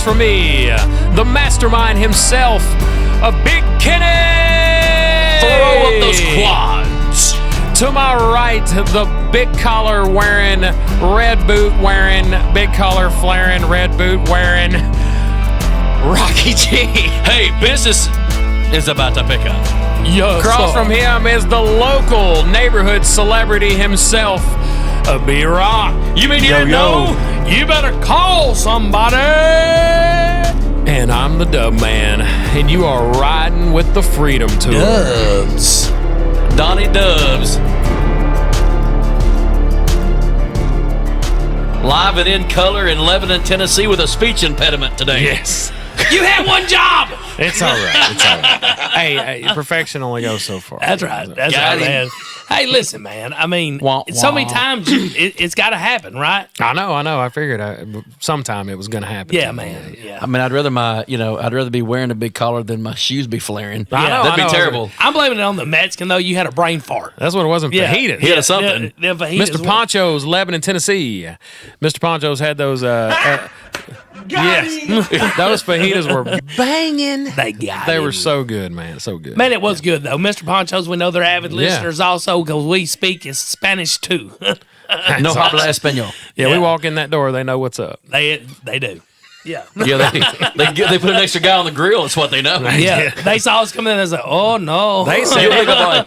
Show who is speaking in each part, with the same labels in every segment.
Speaker 1: from me, the mastermind himself, a Big Kenny.
Speaker 2: Throw up those quads.
Speaker 1: To my right, the big collar wearing, red boot wearing, big collar flaring, red boot wearing, Rocky G.
Speaker 2: Hey, business is about to pick up.
Speaker 1: Yes, across from him is the local neighborhood celebrity himself, a B-Rock.
Speaker 2: You mean you didn't know?
Speaker 1: You better call somebody. And I'm the Dub Man, and you are riding with the Freedom Tour.
Speaker 2: Dubs. Donnie Dubs. Live and in color in Lebanon, Tennessee with a speech impediment today.
Speaker 1: Yes.
Speaker 2: You had one job.
Speaker 1: It's all right. It's all right. Hey, perfection only goes so far.
Speaker 3: That's right. That's right, man. Hey, listen, man. I mean, so many times it's got to happen, right?
Speaker 1: I know. I figured sometime it was going to happen.
Speaker 3: Yeah, man. Yeah.
Speaker 2: I mean, I'd rather be wearing a big collar than my shoes be flaring.
Speaker 1: That'd
Speaker 2: be terrible.
Speaker 3: I'm blaming it on the Mexican, though. You had a brain fart.
Speaker 1: That's what it was. Fajitas.
Speaker 2: He had something.
Speaker 1: Mr. Poncho's, Lebanon, Tennessee. Mr. Poncho's had those. Yes, those fajitas were banging. They were so good, man. So good.
Speaker 3: Man, it was good, though. Mr. Poncho's, we know they're avid listeners also because we speak Spanish, too.
Speaker 2: No habla español.
Speaker 1: Yeah, we walk in that door, they know what's up.
Speaker 3: They do. Yeah.
Speaker 2: Yeah, they put an extra guy on the grill. That's what they know.
Speaker 3: Yeah. They saw us come in and they said, oh, no.
Speaker 1: They said,
Speaker 2: you big boy.
Speaker 1: I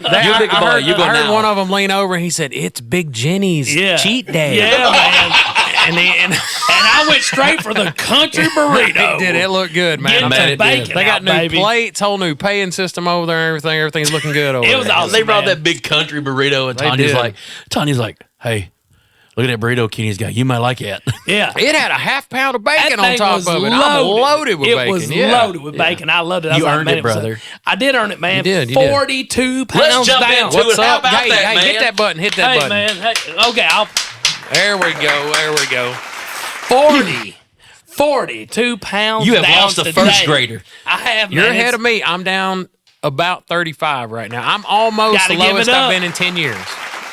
Speaker 1: heard one of them lean over and he said, it's Big Jenny's cheat day.
Speaker 3: Yeah, man. And I went straight for the country burrito.
Speaker 1: It did. It looked good, man.
Speaker 3: They
Speaker 1: got new plates, whole new paying system over there and everything. Everything's looking good over there.
Speaker 3: It was awesome,
Speaker 2: They brought that big country burrito, and Tanya's like, hey, look at that burrito Kenny's got. You might like it.
Speaker 3: Yeah.
Speaker 1: It had a half pound of bacon on top of it.
Speaker 3: I'm
Speaker 1: loaded with bacon.
Speaker 3: It was loaded with bacon. I loved it.
Speaker 2: You earned it, brother.
Speaker 3: I did earn it, man.
Speaker 1: You did.
Speaker 3: 42 pounds
Speaker 2: Let's jump
Speaker 3: down.
Speaker 2: into it. How about that, man?
Speaker 1: Hit that button. Hit that button.
Speaker 3: Man. Hey, okay,
Speaker 1: There we go.
Speaker 3: 42 pounds.
Speaker 2: You have
Speaker 3: down
Speaker 2: lost a
Speaker 3: today.
Speaker 2: first grader.
Speaker 3: I have.
Speaker 1: You're ahead of me. I'm down about 35 right now. I'm almost the lowest I've been in 10 years.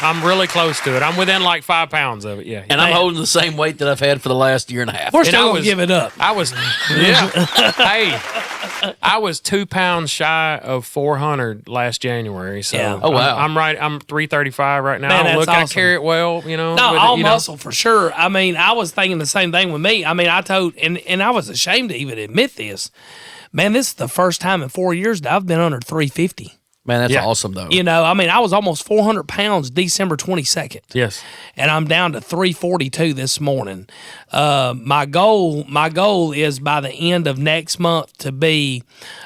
Speaker 1: I'm really close to it. I'm within like 5 pounds of it. Yeah.
Speaker 2: And I'm holding the same weight that I've had for the last year and a half.
Speaker 3: We're still going to give it up.
Speaker 1: I was, hey, I was 2 pounds shy of 400 last January. So
Speaker 2: Oh, wow.
Speaker 1: I'm right. I'm 335 right now.
Speaker 3: Man,
Speaker 1: I don't look,
Speaker 3: awesome.
Speaker 1: I carry it well, you know.
Speaker 3: No,
Speaker 1: with
Speaker 3: all
Speaker 1: it,
Speaker 3: muscle for sure. I mean, I was thinking the same thing with me. I mean, I told, and I was ashamed to even admit this. Man, this is the first time in 4 years that I've been under 350.
Speaker 2: Man, that's awesome, though.
Speaker 3: You know, I mean, I was almost 400 pounds December 22nd.
Speaker 1: Yes.
Speaker 3: And I'm down to 342 this morning. My goal is by the end of next month to be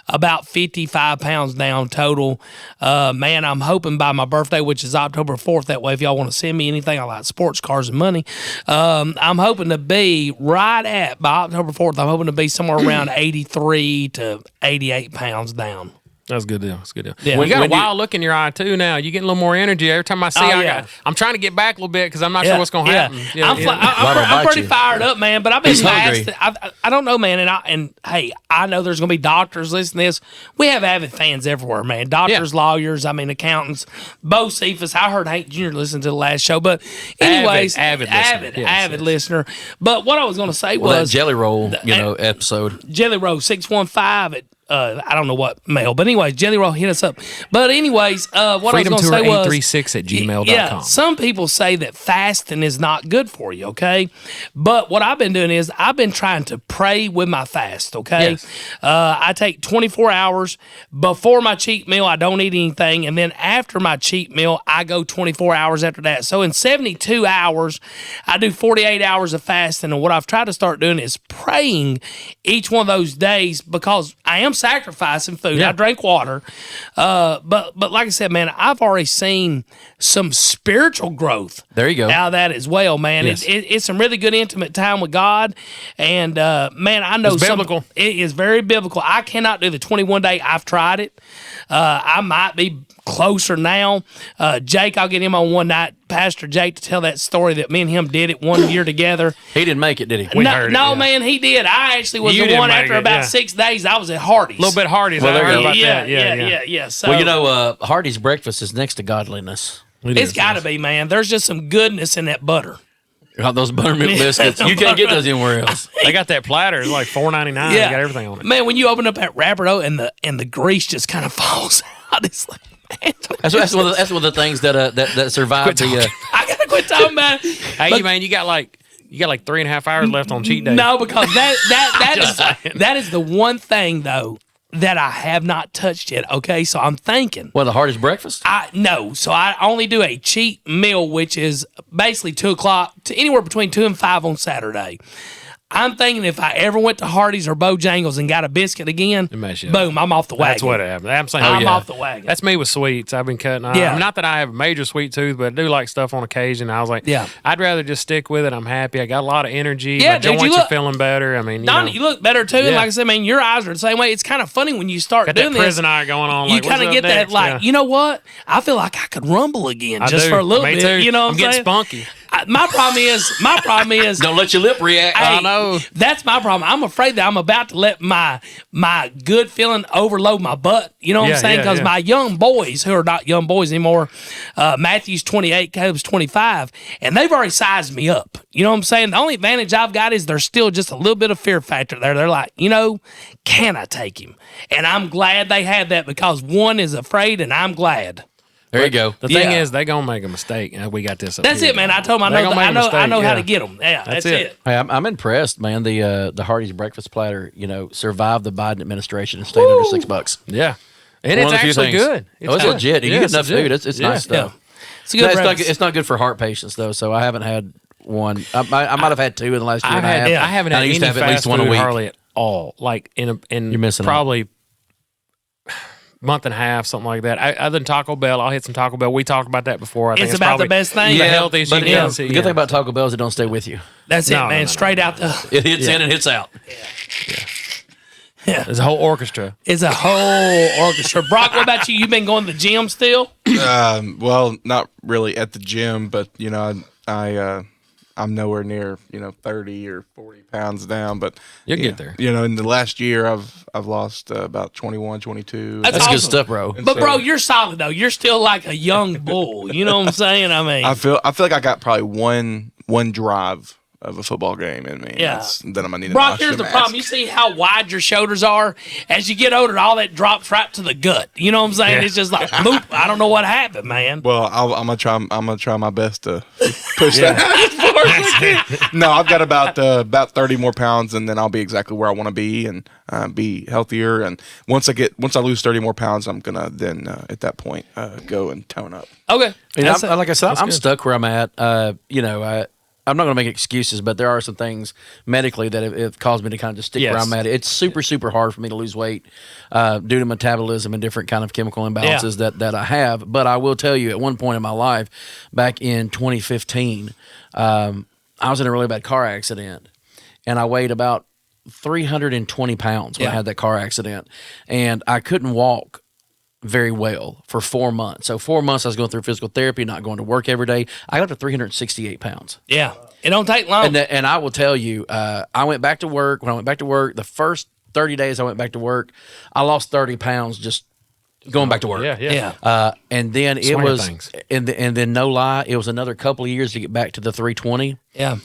Speaker 3: about 55 pounds down total. Man, I'm hoping by my birthday, which is October 4th, that way if y'all want to send me anything, I like sports cars and money. I'm hoping to be by October 4th, I'm hoping to be somewhere around 83 to 88 pounds down.
Speaker 1: That's a good deal. That's a good deal.
Speaker 3: Yeah.
Speaker 1: Well, you got a wild look in your eye, too, now. You getting a little more energy. Every time I see I'm trying to get back a little bit because I'm not sure what's going to happen.
Speaker 3: Yeah. I'm pretty fired up, man, but I've been fasting. I don't know, man. And hey, I know there's going to be doctors listening to this. We have avid fans everywhere, man. Doctors, lawyers, accountants. Bo Cephas. I heard Hank Jr. listen to the last show. But anyways, avid listener. But what I was going to say was...
Speaker 2: that Jelly Roll, episode.
Speaker 3: Jelly Roll 615 at... I don't know what mail, but anyways, Jelly Roll hit us up. But anyways, what I was going to say was...
Speaker 1: freedomtour836@gmail.com.
Speaker 3: Yeah, some people say that fasting is not good for you, okay? But what I've been doing is I've been trying to pray with my fast, okay?
Speaker 1: Yes.
Speaker 3: I take 24 hours. Before my cheat meal, I don't eat anything. And then after my cheat meal, I go 24 hours after that. So in 72 hours, I do 48 hours of fasting. And what I've tried to start doing is praying each one of those days because I am sacrificing food.
Speaker 1: Yeah.
Speaker 3: I drink water. But like I said, man, I've already seen some spiritual growth.
Speaker 2: There you go.
Speaker 3: Out of that as well, man.
Speaker 1: Yes.
Speaker 3: It's some really good intimate time with God. And, man, I know
Speaker 1: it's biblical.
Speaker 3: It is very biblical. I cannot do the 21 day. I've tried it. I might be closer now. Jake, I'll get him on one night. Pastor Jake to tell that story that me and him did it 1 year together.
Speaker 2: He didn't make it, did he?
Speaker 3: No, man, he did. I actually was the one after about 6 days. I was at Hardee's.
Speaker 1: A little bit Hardee's.
Speaker 2: Well,
Speaker 1: I heard about
Speaker 3: yeah,
Speaker 1: that.
Speaker 3: Yeah. So,
Speaker 2: well, Hardee's breakfast is next to godliness.
Speaker 3: It's got to be, man. There's just some goodness in that butter.
Speaker 2: Got those buttermilk biscuits. You can't get those anywhere else.
Speaker 1: They got that platter. It's like $4.99.
Speaker 3: Yeah.
Speaker 1: They got everything on it.
Speaker 3: Man, when you open up that wrapper though, and the grease just kind of falls out, it's like, man,
Speaker 2: That's one of the things that survived the.
Speaker 3: I gotta quit talking about it.
Speaker 1: Hey, man, you got like 3.5 hours left on cheat day.
Speaker 3: No, because that is the one thing though that I have not touched yet. Okay, so I'm thinking.
Speaker 2: Well, the hardest breakfast.
Speaker 3: So I only do a cheat meal, which is basically 2 o'clock to anywhere between 2 and 5 on Saturday. I'm thinking if I ever went to Hardee's or Bojangles and got a biscuit again, boom, I'm off the wagon.
Speaker 1: That's what happened. I'm saying,
Speaker 3: I'm off the wagon.
Speaker 1: That's me with sweets. I've been cutting.
Speaker 3: Yeah.
Speaker 1: Not that I have a major sweet tooth, but I do like stuff on occasion. I was like,
Speaker 3: Yeah.
Speaker 1: I'd rather just stick with it. I'm happy. I got a lot of energy.
Speaker 3: Yeah,
Speaker 1: My
Speaker 3: dude,
Speaker 1: joints
Speaker 3: you
Speaker 1: are
Speaker 3: look-
Speaker 1: feeling better. I mean,
Speaker 3: Donnie, you look better too. And
Speaker 1: Yeah.
Speaker 3: like I said, man, your eyes are the same way. It's kind of funny when you start
Speaker 1: got
Speaker 3: doing
Speaker 1: that
Speaker 3: this.
Speaker 1: prison eye going on.
Speaker 3: You
Speaker 1: Like,
Speaker 3: kind of
Speaker 1: what's
Speaker 3: get
Speaker 1: up
Speaker 3: that,
Speaker 1: next?
Speaker 3: like,
Speaker 1: Yeah.
Speaker 3: you know what? I feel like I could rumble again
Speaker 1: I
Speaker 3: just
Speaker 1: do.
Speaker 3: for a little
Speaker 1: Me
Speaker 3: bit.
Speaker 1: too.
Speaker 3: You know what
Speaker 1: I'm
Speaker 3: I'm
Speaker 1: getting
Speaker 3: saying?
Speaker 1: spunky.
Speaker 3: My problem is
Speaker 2: Don't let your lip react.
Speaker 3: Hey,
Speaker 1: I know.
Speaker 3: That's my problem. I'm afraid that I'm about to let my good feeling overload my butt. You know what I'm
Speaker 1: Yeah,
Speaker 3: saying?
Speaker 1: yeah,
Speaker 3: Because
Speaker 1: yeah.
Speaker 3: my young boys, who are not young boys anymore, Matthew's 28, Caleb's 25, and they've already sized me up. You know what I'm saying? The only advantage I've got is there's still just a little bit of fear factor there. They're like, can I take him? And I'm glad they have that because one is afraid, and I'm glad.
Speaker 2: There you go.
Speaker 1: The thing
Speaker 3: Yeah.
Speaker 1: is, they gonna make a mistake, and we got this. Up
Speaker 3: That's
Speaker 1: here.
Speaker 3: it, man. I told them
Speaker 1: They gonna make a
Speaker 3: I
Speaker 1: mistake,
Speaker 3: know how
Speaker 1: yeah.
Speaker 3: to get them. Yeah, that's it.
Speaker 2: Hey, I'm impressed, man. The Hardee's breakfast platter, survived the Biden administration and stayed under $6.
Speaker 1: Yeah, and
Speaker 2: One
Speaker 1: it's
Speaker 2: of the few
Speaker 1: actually
Speaker 2: things.
Speaker 1: good.
Speaker 2: It's
Speaker 1: good.
Speaker 2: legit. You
Speaker 1: Yeah,
Speaker 2: get
Speaker 1: it's
Speaker 2: enough
Speaker 1: legit.
Speaker 2: food. It's
Speaker 1: Yeah.
Speaker 2: nice stuff.
Speaker 3: It's a good
Speaker 2: No,
Speaker 3: breakfast.
Speaker 2: it's not good for heart patients though. So I haven't had one. I might have had 2 in the last year and a half.
Speaker 1: I haven't
Speaker 2: And
Speaker 1: had
Speaker 2: I used to
Speaker 1: any
Speaker 2: have at least
Speaker 1: fast
Speaker 2: one a
Speaker 1: food
Speaker 2: week.
Speaker 1: hardly at all. Like in
Speaker 2: You're missing out.
Speaker 1: probably month and a half, something like that. Other than Taco Bell, I'll hit some Taco Bell. We talked about that before. I think
Speaker 3: It's about
Speaker 1: probably
Speaker 3: the best thing.
Speaker 1: The
Speaker 3: Yeah,
Speaker 1: healthiest you
Speaker 2: But
Speaker 1: can
Speaker 2: the
Speaker 1: see.
Speaker 2: good thing about Taco Bell is it don't stay with you.
Speaker 3: That's it,
Speaker 1: No,
Speaker 3: man.
Speaker 1: no, no,
Speaker 3: Straight out the.
Speaker 2: It hits in and hits out.
Speaker 1: There's a whole orchestra.
Speaker 3: It's a whole orchestra. Brock, what about you? You been going to the gym still?
Speaker 4: Well, not really at the gym, but I'm nowhere near 30 or 40 pounds down. But
Speaker 1: You'll get there.
Speaker 4: In the last year, I've lost about 21, 22.
Speaker 3: That's
Speaker 2: That's
Speaker 3: awesome.
Speaker 2: good stuff, bro.
Speaker 3: But bro, you're solid though. You're still like a young bull. You know what I'm saying? I mean,
Speaker 4: I feel like I got probably one drive of a football game in me.
Speaker 3: Yeah.
Speaker 4: Then I'm gonna need an
Speaker 3: Brock,
Speaker 4: oxygen
Speaker 3: here's the
Speaker 4: mask.
Speaker 3: problem. You see how wide your shoulders are? As you get older, all that drops right to the gut. You know what I'm saying?
Speaker 1: Yeah.
Speaker 3: It's just like, bloop. I don't know what happened, man.
Speaker 4: Well, I'm gonna try my best to push that as far as I can. No, I've got about 30 more pounds, and then I'll be exactly where I want to be and be healthier. And once I lose 30 more pounds, I'm gonna then at that point go and tone up.
Speaker 3: Okay.
Speaker 2: Like I said, I'm stuck where I'm at. I'm not going to make excuses, but there are some things medically that have caused me to kind of just stick where
Speaker 1: Yes.
Speaker 2: I'm at. It's super, super hard for me to lose weight due to metabolism and different kind of chemical imbalances that I have. But I will tell you, at one point in my life, back in 2015, I was in a really bad car accident, and I weighed about 320 pounds when I had that car accident, and I couldn't walk very well for 4 months. So 4 months I was going through physical therapy, not going to work every day. I got to 368 pounds.
Speaker 3: Yeah. It don't take long.
Speaker 2: And I will tell you, I went back to work. When I went back to work, the first 30 days I went back to work, I lost 30 pounds just going back to work.
Speaker 3: Yeah.
Speaker 2: And then it
Speaker 1: Swing of
Speaker 2: was,
Speaker 1: things.
Speaker 2: and then no lie, it was another couple of years to get back to the 320.
Speaker 3: Yeah.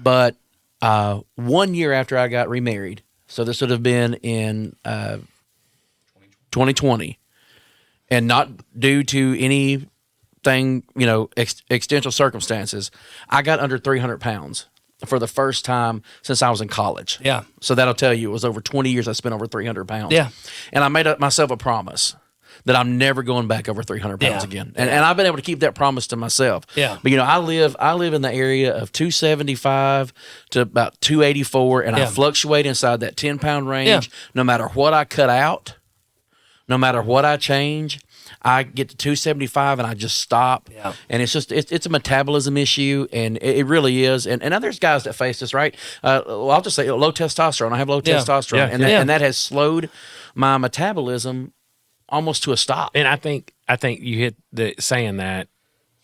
Speaker 2: But 1 year after I got remarried, so this would have been in 2020, and not due to anything, extensial circumstances, I got under 300 pounds for the first time since I was in college.
Speaker 3: Yeah.
Speaker 2: So that'll tell you it was over 20 years I spent over 300 pounds.
Speaker 3: Yeah.
Speaker 2: And I made myself a promise that I'm never going back over 300 pounds
Speaker 3: Yeah.
Speaker 2: again. And I've been able to keep that promise to myself.
Speaker 3: Yeah.
Speaker 2: But, I live in the area of 275 to about 284, and I
Speaker 3: Yeah.
Speaker 2: fluctuate inside that 10-pound range.
Speaker 3: Yeah.
Speaker 2: No matter what I cut out, no matter what I change, I get to 275 and I just stop.
Speaker 3: Yeah.
Speaker 2: And it's just, it's a metabolism issue, and it really is. And there's guys that face this, right? Well, I'll just say low testosterone. I have low
Speaker 3: Yeah.
Speaker 2: testosterone,
Speaker 1: Yeah.
Speaker 2: and that has slowed my metabolism almost to a stop.
Speaker 1: And I think you hit the saying that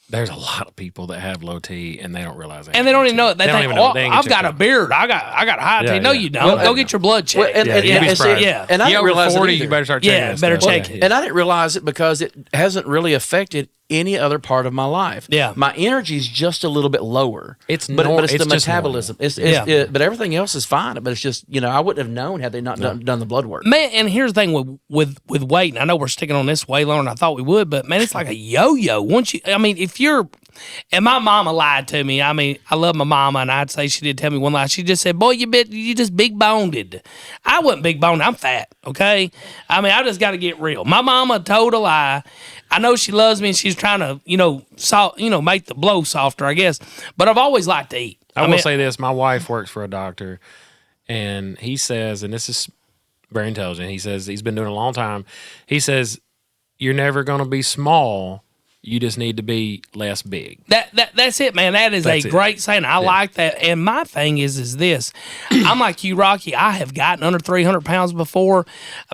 Speaker 1: there's a lot of people that have low T and they don't realize that.
Speaker 3: And they don't even know it. They
Speaker 1: don't
Speaker 3: think,
Speaker 1: even know.
Speaker 3: oh,
Speaker 1: They ain't
Speaker 3: I've
Speaker 1: get
Speaker 3: got a
Speaker 1: checked
Speaker 3: beard. I got a high
Speaker 1: Yeah,
Speaker 3: T. No,
Speaker 1: yeah.
Speaker 3: you don't.
Speaker 2: Well,
Speaker 3: Go get your blood checked.
Speaker 2: Well, and
Speaker 1: you'd be
Speaker 3: and
Speaker 1: surprised.
Speaker 3: yeah.
Speaker 2: And I
Speaker 1: You
Speaker 2: didn't
Speaker 1: over
Speaker 2: realize
Speaker 1: 40,
Speaker 2: it either.
Speaker 1: you better start checking
Speaker 3: Yeah,
Speaker 1: this
Speaker 3: better
Speaker 1: stuff.
Speaker 3: check
Speaker 1: Yeah.
Speaker 3: it.
Speaker 2: And I didn't realize it because it hasn't really affected any other part of my life.
Speaker 3: Yeah.
Speaker 2: My energy is just a little bit lower. but it's the
Speaker 1: just
Speaker 2: metabolism. But everything else is fine. But it's just, I wouldn't have known had they not done the blood work.
Speaker 3: Man, and here's the thing with weight, and I know we're sticking on this way longer than I thought we would, but man, it's like a yo-yo. And my mama lied to me. I mean, I love my mama, and I'd say she did tell me one lie. She just said, boy, you just big-boned. I wasn't big-boned. I'm fat, okay? I mean, I just got to get real. My mama told a lie. I know she loves me, and she's trying to, make the blow softer, I guess. But I've always liked to eat.
Speaker 1: I will say this. My wife works for a doctor, and he says, and this is very intelligent, he says he's been doing it a long time. He says, you're never going to be small. You just need to be less big.
Speaker 3: That's it, man. That's a great saying. I like that. And my thing is this. I'm like you, Rocky. I have gotten under 300 pounds before.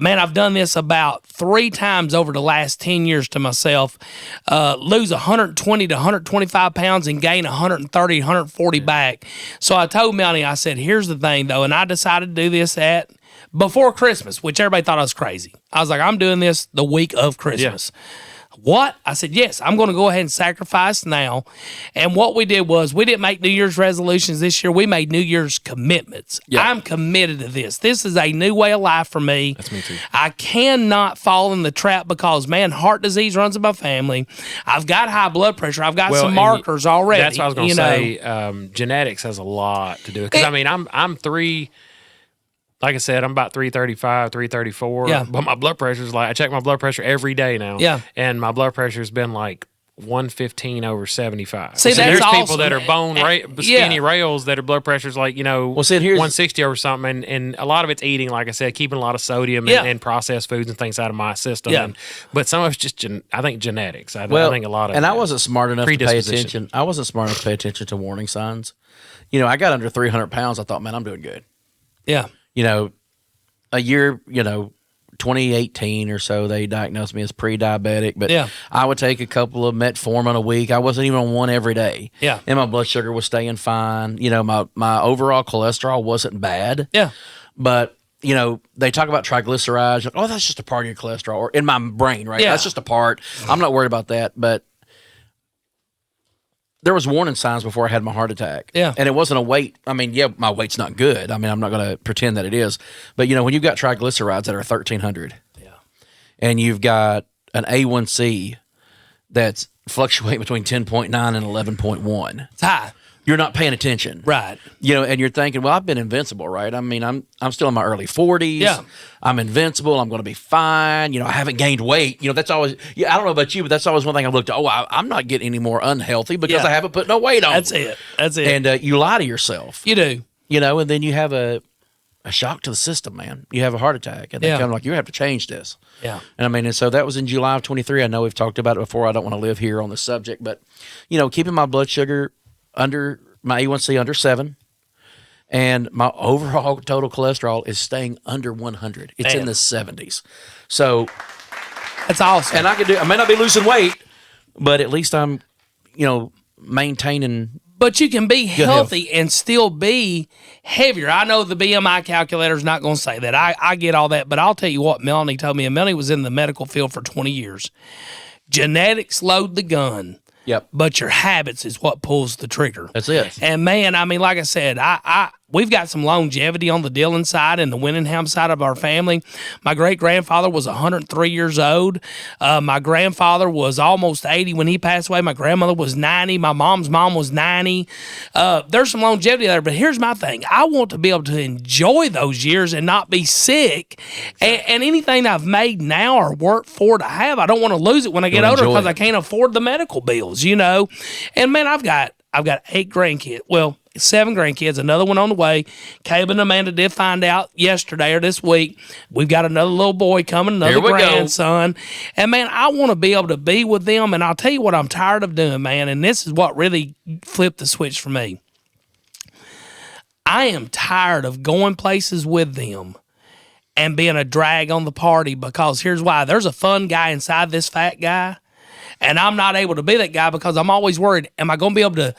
Speaker 3: Man, I've done this about 3 times over the last 10 years to myself. Lose 120 to 125 pounds and gain 130, 140 back. So I told Melanie, I said, here's the thing, though, and I decided to do this before Christmas, which everybody thought I was crazy. I was like, I'm doing this the week of Christmas. Yeah. What? I said, yes, I'm going to go ahead and sacrifice now. And what we did was we didn't make New Year's resolutions this year. We made New Year's commitments. Yep. I'm committed to this. This is a new way of life for me.
Speaker 1: That's me too.
Speaker 3: I cannot fall in the trap because, man, heart disease runs in my family. I've got high blood pressure. I've got some markers already.
Speaker 1: That's what I was going to say. Genetics has a lot to do with it. Because, I'm 3... Like I said, I'm about 335, 334.
Speaker 3: Yeah.
Speaker 1: But my blood pressure is I check my blood pressure every day now.
Speaker 3: Yeah.
Speaker 1: And my blood pressure has been 115 over 75.
Speaker 3: See,
Speaker 1: so
Speaker 3: that's
Speaker 1: there's
Speaker 3: awesome.
Speaker 1: People that are skinny rails that are blood pressure's 160 over something. And a lot of it's eating, like I said, keeping a lot of sodium and processed foods and things out of my system.
Speaker 3: Yeah.
Speaker 1: But some of it's just, I think, genetics. I think a lot of
Speaker 2: I wasn't smart enough to pay attention. I wasn't smart enough to pay attention to warning signs. I got under 300 pounds. I thought, man, I'm doing good.
Speaker 3: Yeah.
Speaker 2: A year, 2018 or so, they diagnosed me as pre-diabetic, but I would take a couple of metformin a week. I wasn't even on one every day.
Speaker 3: Yeah.
Speaker 2: And my blood sugar was staying fine. My overall cholesterol wasn't bad.
Speaker 3: Yeah.
Speaker 2: But, they talk about triglycerides. Oh, that's just a part of your cholesterol. Or in my brain, right?
Speaker 3: Yeah.
Speaker 2: That's just a part. I'm not worried about that. But there was warning signs before I had my heart attack.
Speaker 3: Yeah.
Speaker 2: And it wasn't a weight. My weight's not good. I'm not going to pretend that it is. But, when you've got triglycerides that are 1,300 and you've got an A1C that's fluctuating between 10.9 and 11.1.
Speaker 3: It's high.
Speaker 2: You're not paying attention.
Speaker 3: Right.
Speaker 2: And you're thinking, well, I've been invincible, right? I'm still in my early 40s.
Speaker 3: Yeah.
Speaker 2: I'm invincible. I'm going to be fine. I haven't gained weight. That's always, I don't know about you, but that's always one thing I've looked at. Oh, I'm not getting any more unhealthy because I haven't put no weight on.
Speaker 3: That's it.
Speaker 2: And you lie to yourself.
Speaker 3: You do.
Speaker 2: And then you have a shock to the system, man. You have a heart attack. And they come like, you have to change this.
Speaker 3: Yeah.
Speaker 2: And so that was in July of 23. I know we've talked about it before. I don't want to live here on the subject, but, keeping my blood sugar under my A1C under 7, and my overall total cholesterol is staying under 100. It's in the 70s. So
Speaker 3: that's awesome.
Speaker 2: And I may not be losing weight, but at least I'm, maintaining.
Speaker 3: But you can be healthy and still be heavier. I know the BMI calculator is not going to say that. I get all that, but I'll tell you what Melanie told me, and Melanie was in the medical field for 20 years. Genetics load the gun.
Speaker 2: Yep.
Speaker 3: But your habits is what pulls the trigger.
Speaker 2: That's it.
Speaker 3: And man, like I said, we've got some longevity on the Dillon side and the Winningham side of our family. My great-grandfather was 103 years old. My grandfather was almost 80 when he passed away. My grandmother was 90. My mom's mom was 90. There's some longevity there, but here's my thing. I want to be able to enjoy those years and not be sick. And anything I've made now or worked for to have, I don't want to lose it when I get older because I can't afford the medical bills, And man, I've got 8 grandkids. Well, 7 grandkids, another one on the way. Caleb and Amanda did find out yesterday or this week. We've got another little boy coming, another grandson. Go. And man, I want to be able to be with them. And I'll tell you what I'm tired of doing, man. And this is what really flipped the switch for me. I am tired of going places with them and being a drag on the party because here's why. There's a fun guy inside this fat guy. And I'm not able to be that guy because I'm always worried, am I going to be able to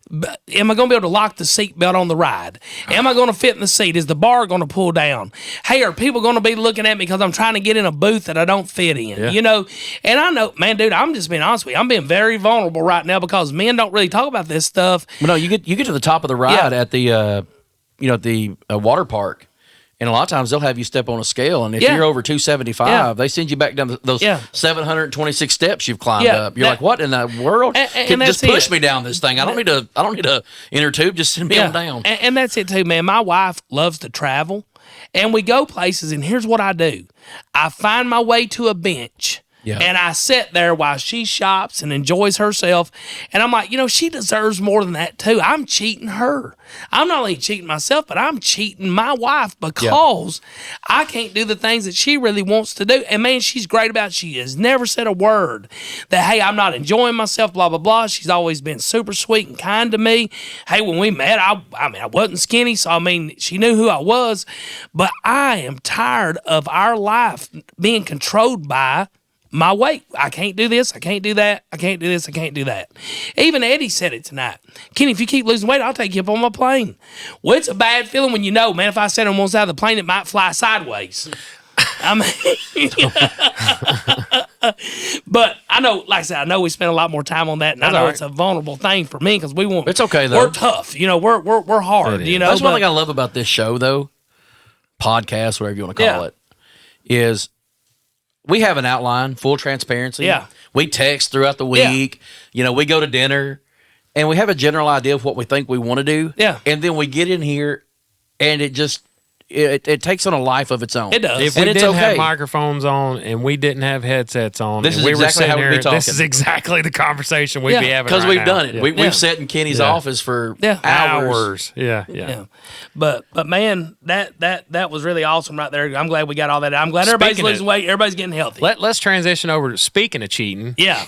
Speaker 3: lock the seatbelt on the ride? Am I going to fit in the seat? Is the bar going to pull down? Hey, are people going to be looking at me because I'm trying to get in a booth that I don't fit in? You know, and I know, man, dude, I'm just being honest with you. I'm being very vulnerable right now because men don't really talk about this stuff.
Speaker 2: Well, no, you get to the top of the ride at the water park. And a lot of times they'll have you step on a scale, and if you're over 275, they send you back down those 726 steps you've climbed up. You're like, what in the world?
Speaker 3: And
Speaker 2: just push me down this thing. I don't need a inner tube. Just send me on down.
Speaker 3: And that's it too, man. My wife loves to travel, and we go places. And here's what I do: I find my way to a bench. Yeah. And I sit there while she shops and enjoys herself. And I'm like, you know, she deserves more than that too. I'm cheating her. I'm not only cheating myself, but I'm cheating my wife because I can't do the things that she really wants to do. And man, she's great about it. She has never said a word that, hey, I'm not enjoying myself, blah, blah, blah. She's always been super sweet and kind to me. Hey, when we met, I wasn't skinny. So, I mean, she knew who I was. But I am tired of our life being controlled by my weight. I can't do this. I can't do that. I can't do this. I can't do that. Even Eddie said it tonight. Kenny, if you keep losing weight, I'll take you up on my plane. Well, it's a bad feeling when you know, man, if I sit on one side of the plane, it might fly sideways. I mean, but I know, like I said, I know we spend a lot more time on that, and I know it's a vulnerable thing for me because we want.
Speaker 2: It's okay though.
Speaker 3: We're tough. You know, we're hard. You know,
Speaker 2: that's one thing I love about this show, though. Podcast, whatever you want to call it, is. We have an outline, full transparency. Yeah. We text throughout the week. Yeah. You know, we go to dinner, and we have a general idea of what we think we want to do. Yeah. And then we get in here, and it just it takes on a life of its own. It does.
Speaker 1: If we didn't have microphones on and we didn't have headsets on,
Speaker 2: this is exactly how we'd be talking.
Speaker 1: This is exactly the conversation we'd be having
Speaker 2: because we've done it. We've sat in Kenny's office for hours.
Speaker 1: Yeah.
Speaker 3: But man, that was really awesome right there. I'm glad we got all that. I'm glad everybody's losing weight. Everybody's getting healthy.
Speaker 1: Let's transition over to speaking of cheating.
Speaker 3: Yeah.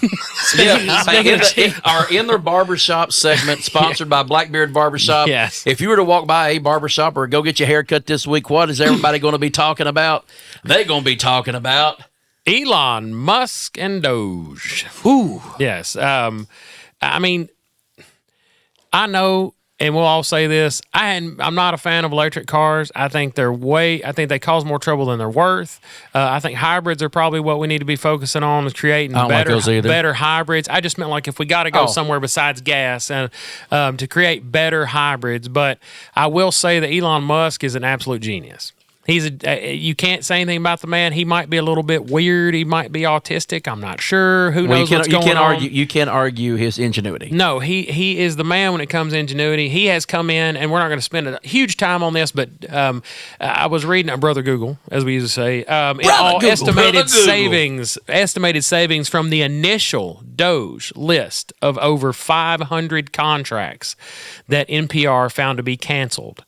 Speaker 2: Our In Their Barbershop segment, sponsored by Blackbeard Barbershop.
Speaker 1: Yes.
Speaker 2: If you were to walk by a barbershop or go get your hair cut this week, what is everybody going to be talking about? They're going to be talking about
Speaker 1: Elon Musk and DOGE.
Speaker 3: Ooh.
Speaker 1: Yes. I mean, I know, and we'll all say this, I'm not a fan of electric cars. I think they cause more trouble than they're worth. I think hybrids are probably what we need to be focusing on, is creating better hybrids. I just meant like if we got to go somewhere besides gas and to create better hybrids. But I will say that Elon Musk is an absolute genius. You can't say anything about the man. He might be a little bit weird. He might be autistic. I'm not sure. Who knows what's going on?
Speaker 2: You can't argue his ingenuity.
Speaker 1: No, he is the man when it comes to ingenuity. He has come in, and we're not going to spend a huge time on this, but I was reading Brother Google, as we used to say. Estimated savings from the initial DOGE list of over 500 contracts that NPR found to be canceled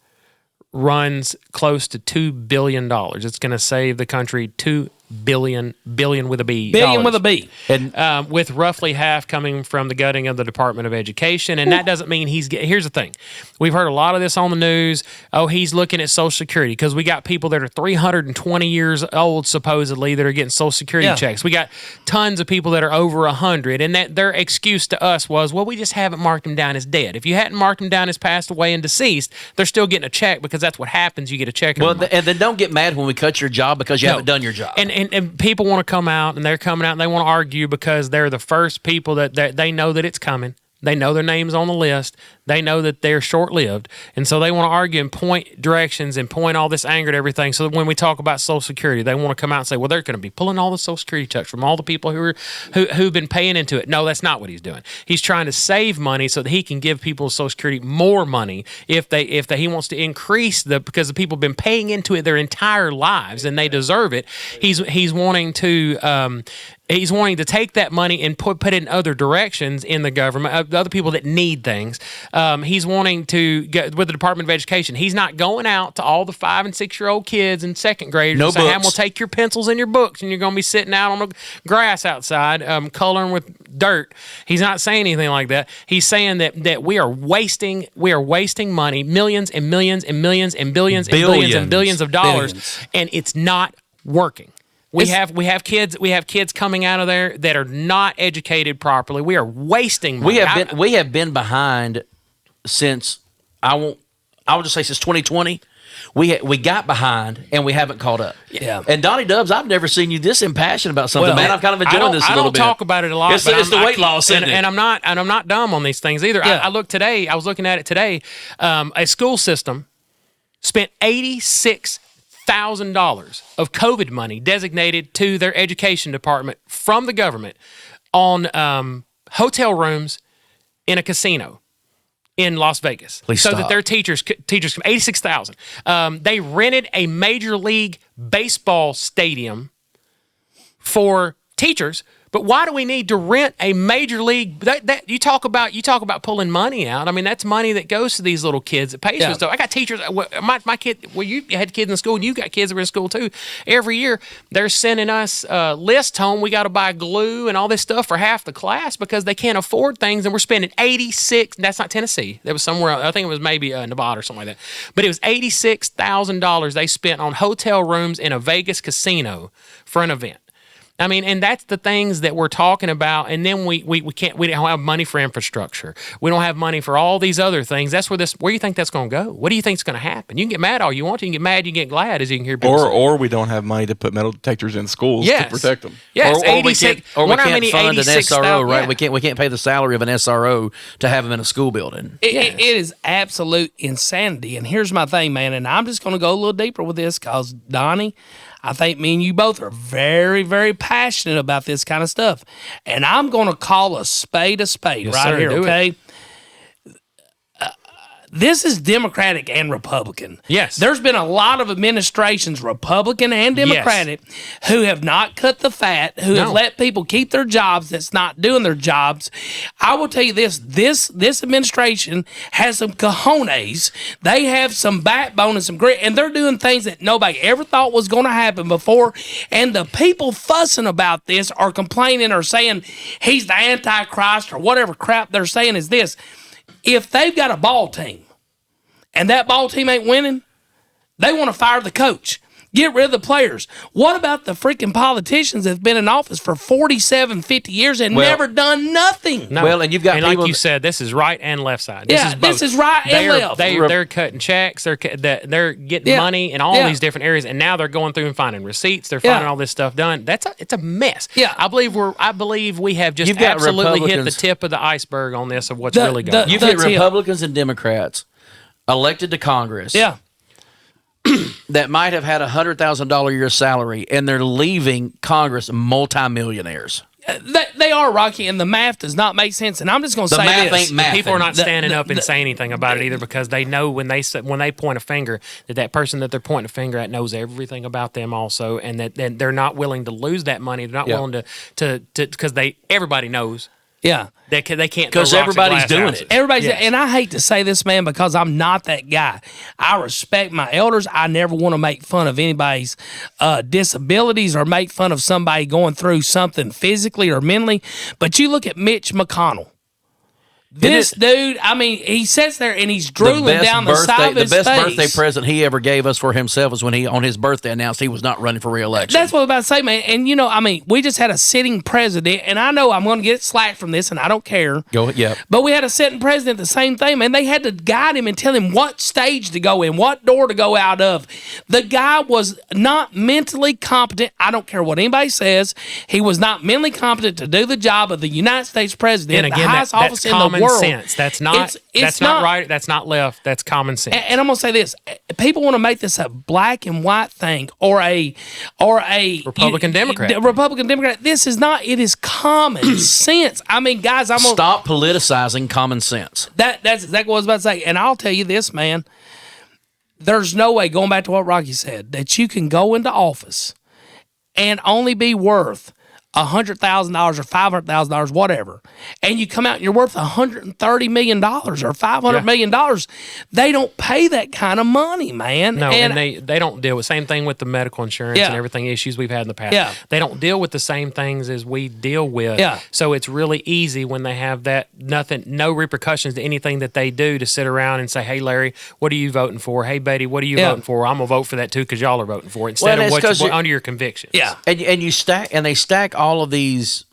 Speaker 1: runs close to $2 billion. It's going to save the country $2 billion with a B.
Speaker 3: Billion with a B.
Speaker 1: And with roughly half coming from the gutting of the Department of Education. And that doesn't mean here's the thing. We've heard a lot of this on the news. Oh, he's looking at Social Security because we got people that are 320 years old, supposedly, that are getting Social Security checks. We got tons of people that are over 100. And that their excuse to us was, well, we just haven't marked him down as dead. If you hadn't marked him down as passed away and deceased, they're still getting a check because that's what happens. You get a check.
Speaker 2: Well, and then don't get mad when we cut your job because you haven't done your job.
Speaker 1: And people want to come out, and they're coming out, and they want to argue because they're the first people that they know that it's coming. They know their name's on the list. They know that they're short-lived. And so they want to argue and point directions and point all this anger at everything. So that when we talk about Social Security, they want to come out and say, well, they're going to be pulling all the Social Security checks from all the people who've been paying into it. No, that's not what he's doing. He's trying to save money so that he can give people with Social Security more money if he wants to increase because the people have been paying into it their entire lives and they deserve it. He's wanting to he's wanting to take that money and put it in other directions in the government, other people that need things. He's wanting to get with the Department of Education. He's not going out to all the 5 and 6-year-old kids and second graders and saying, hey, we'll take your pencils and your books, and you're going to be sitting out on the grass outside coloring with dirt. He's not saying anything like that. He's saying that we are wasting money, millions and millions and millions and billions and billions and billions of dollars, and it's not working. We have kids coming out of there that are not educated properly. We are wasting money.
Speaker 2: We have been behind since I would just say since 2020. We got behind and we haven't caught up.
Speaker 3: Yeah.
Speaker 2: And Donnie Dubs, I've never seen you this impassionate about something, man. I've kind of enjoyed this a little bit.
Speaker 1: I don't talk about it a lot.
Speaker 2: It's the weight loss, isn't it?
Speaker 1: And I'm not dumb on these things either.
Speaker 3: Yeah.
Speaker 1: I was looking at it today. A school system spent $86,000 of COVID money designated to their education department from the government on hotel rooms in a casino in Las Vegas.
Speaker 2: Please
Speaker 1: so
Speaker 2: stop.
Speaker 1: that their teachers $86,000. They rented a Major League Baseball stadium for teachers. But why do we need to rent a major league? That you talk about pulling money out. I mean, that's money that goes to these little kids that pays for stuff. I got teachers. My kid. Well, you had kids in school, and you got kids that were in school too. Every year, they're sending us lists home. We got to buy glue and all this stuff for half the class because they can't afford things, and we're spending $86. That's not Tennessee. That was somewhere else. I think it was maybe Nevada or something like that. But it was $86,000 they spent on hotel rooms in a Vegas casino for an event. I mean, and that's the things that we're talking about. And then we don't have money for infrastructure. We don't have money for all these other things. That's where do you think that's going to go? What do you think is going to happen? You can get mad all you want to. You can get mad, you can get glad, as you can hear people say.
Speaker 4: Or we don't have money to put metal detectors in schools to protect them.
Speaker 1: Yes,
Speaker 2: or we can't fund an SRO, right?
Speaker 1: Yeah.
Speaker 2: We can't pay the salary of an SRO to have them in a school building.
Speaker 3: It is absolute insanity. And here's my thing, man, and I'm just going to go a little deeper with this because, Donnie, I think me and you both are very, very passionate about this kind of stuff. And I'm going to call a spade
Speaker 1: Yes,
Speaker 3: right
Speaker 1: sir,
Speaker 3: here,
Speaker 1: do
Speaker 3: okay? This is Democratic and Republican.
Speaker 1: Yes.
Speaker 3: There's been a lot of administrations, Republican and Democratic, who have not cut the fat, who have let people keep their jobs that's not doing their jobs. I will tell you this administration has some cojones. They have some backbone and some grit, and they're doing things that nobody ever thought was going to happen before. And the people fussing about this or complaining or saying he's the Antichrist or whatever crap they're saying is this. If they've got a ball team and that ball team ain't winning, they want to fire the coach, get rid of the players. What about the freaking politicians that have been in office for 47, 50 years and never done nothing?
Speaker 1: No.
Speaker 2: Well, and you've got
Speaker 1: like
Speaker 2: people
Speaker 1: you said, this is right and left side.
Speaker 3: This is right and left.
Speaker 1: They're cutting checks. They're getting money in all these different areas, and now they're going through and finding receipts. They're finding all this stuff done. It's a mess.
Speaker 3: Yeah.
Speaker 1: I believe we have just absolutely hit the tip of the iceberg on this of what's really going on.
Speaker 2: You've got Republicans and Democrats elected to Congress.
Speaker 3: Yeah.
Speaker 2: That might have had $100,000 a year salary, and they're leaving Congress multimillionaires.
Speaker 3: They are, Rocky, and the math does not make sense. And I'm just going to say
Speaker 2: math
Speaker 3: this.
Speaker 2: ain't mathing.
Speaker 1: People are not standing up and saying anything about it either because they know when they point a finger that person that they're pointing a finger at knows everything about them also, and that they're not willing to lose that money. They're not willing to because everybody knows.
Speaker 3: Yeah.
Speaker 1: They can't
Speaker 2: because everybody's doing it.
Speaker 3: And I hate to say this, man, because I'm not that guy. I respect my elders. I never want to make fun of anybody's disabilities or make fun of somebody going through something physically or mentally. But you look at Mitch McConnell. This dude, I mean, he sits there and he's drooling down the side of his face.
Speaker 2: The best birthday present he ever gave us for himself was when he, on his birthday, announced he was not running for re-election.
Speaker 3: That's what I'm about to say, man. And, I mean, we just had a sitting president, and I know I'm going to get slack from this, and I don't care. But we had a sitting president, the same thing, man. They had to guide him and tell him what stage to go in, what door to go out of. The guy was not mentally competent. I don't care what anybody says. He was not mentally competent to do the job of the United States president, the highest office in the world.
Speaker 1: Sense. That's not right. That's not left. That's common sense.
Speaker 3: And I'm gonna say this: people want to make this a black and white thing, or a
Speaker 1: Republican Democrat.
Speaker 3: Republican Democrat. This is not. It is common sense. I mean, guys,
Speaker 2: stop politicizing common sense.
Speaker 3: That's exactly what I was about to say. And I'll tell you this, man. There's no way, going back to what Rocky said, that you can go into office and only be worth $100,000 or $500,000, whatever, and you come out and you're worth $130 million or $500 million, they don't pay that kind of money, man.
Speaker 1: No, and they don't deal with same thing with the medical insurance and everything issues we've had in the past.
Speaker 3: Yeah.
Speaker 1: They don't deal with the same things as we deal with.
Speaker 3: Yeah.
Speaker 1: So it's really easy when they have that no repercussions to anything that they do to sit around and say, "Hey, Larry, what are you voting for? Hey, Betty, what are you voting for? I'm gonna vote for that too because y'all are voting for it instead of what under your convictions."
Speaker 3: Yeah.
Speaker 2: And they stack all of these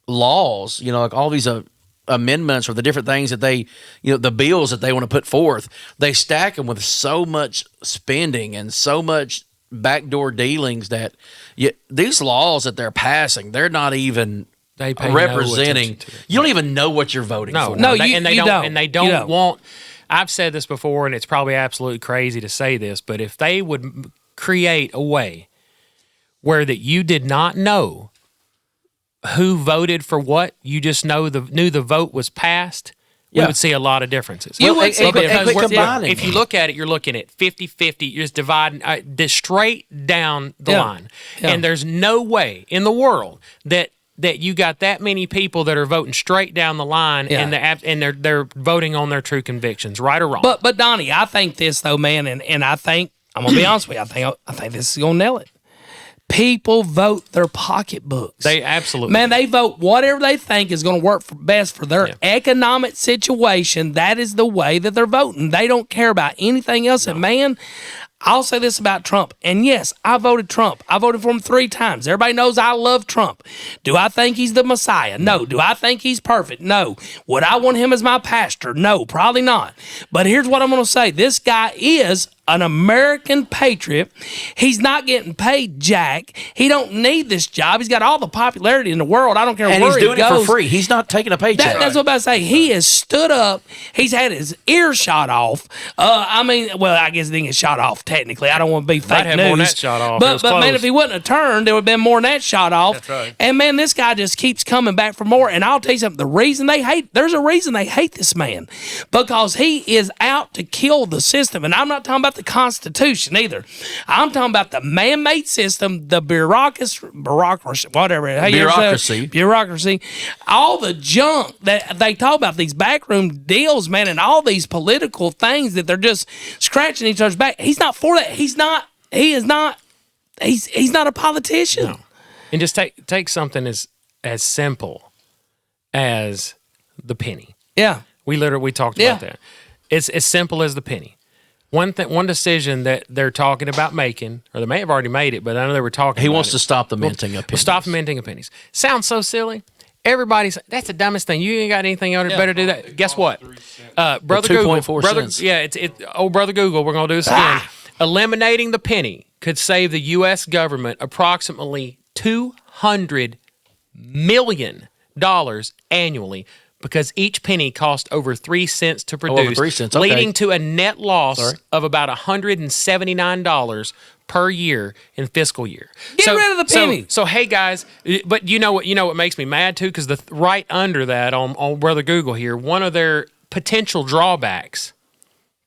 Speaker 2: laws, like all these amendments or the different things that they, the bills that they want to put forth. They stack them with so much spending and so much backdoor dealings that these laws that they're passing, they're not even
Speaker 1: they pay
Speaker 2: representing. You don't even know what you're voting for.
Speaker 3: No,
Speaker 1: they don't want. I've said this before, and it's probably absolutely crazy to say this, but if they would create a way where that you did not know who voted for what, you just knew the vote was passed, we would see a lot of differences.
Speaker 3: You would see
Speaker 1: if you look at it, you're looking at 50-50. You're just dividing straight down the line.
Speaker 3: Yeah.
Speaker 1: And there's no way in the world that you got that many people that are voting straight down the line and they're voting on their true convictions, right or wrong.
Speaker 3: But Donnie, I think this though, man, and I think I'm gonna be honest with you, I think this is gonna nail it. People vote their pocketbooks.
Speaker 1: They absolutely
Speaker 3: man. They vote whatever they think is going to work best for their economic situation. That is the way that they're voting. They don't care about anything else. And man, I'll say this about Trump. And yes, I voted Trump. I voted for him 3 times. Everybody knows I love Trump. Do I think he's the Messiah? No. Do I think he's perfect? No. Would I want him as my pastor? No, probably not. But here's what I'm going to say. This guy is an American patriot. He's not getting paid jack. He don't need this job. He's got all the popularity in the world. I don't care where he goes.
Speaker 2: And he's doing it for free. He's not taking a paycheck.
Speaker 3: That's what I'm about to say. He has stood up. He's had his ear shot off. I guess it didn't get shot off technically. I don't want to be fake
Speaker 1: news.
Speaker 3: More
Speaker 1: than that shot off.
Speaker 3: But man, if he wouldn't have turned, there would have been more than that shot off.
Speaker 1: That's right.
Speaker 3: And man, this guy just keeps coming back for more. And I'll tell you something. There's a reason they hate this man, because he is out to kill the system. And I'm not talking about the Constitution either. I'm talking about the man-made system, the bureaucracy, all the junk that they talk about, these backroom deals, man, and all these political things that they're just scratching each other's back. He's not for that. He's not a politician.
Speaker 1: No. And just take something as simple as the penny.
Speaker 3: Yeah.
Speaker 1: We talked about that. It's as simple as the penny. One decision that they're talking about making, or they may have already made it, but I know they were talking.
Speaker 2: He wants to stop the minting of pennies.
Speaker 1: Stop minting of pennies. Sounds so silly. Everybody's that's the dumbest thing. You ain't got anything else better do that. Guess what? Brother Google,
Speaker 2: 2.4 cents.
Speaker 1: Yeah, old brother Google. We're gonna do this again. Eliminating the penny could save the U.S. government approximately $200 million annually, because each penny cost over 3 cents to produce,
Speaker 2: over 3 cents. Okay.
Speaker 1: Leading to a net loss of about $179 per year in fiscal year.
Speaker 3: Get rid of the penny.
Speaker 1: So hey guys, but you know what makes me mad too, because right under that on Brother Google here, one of their potential drawbacks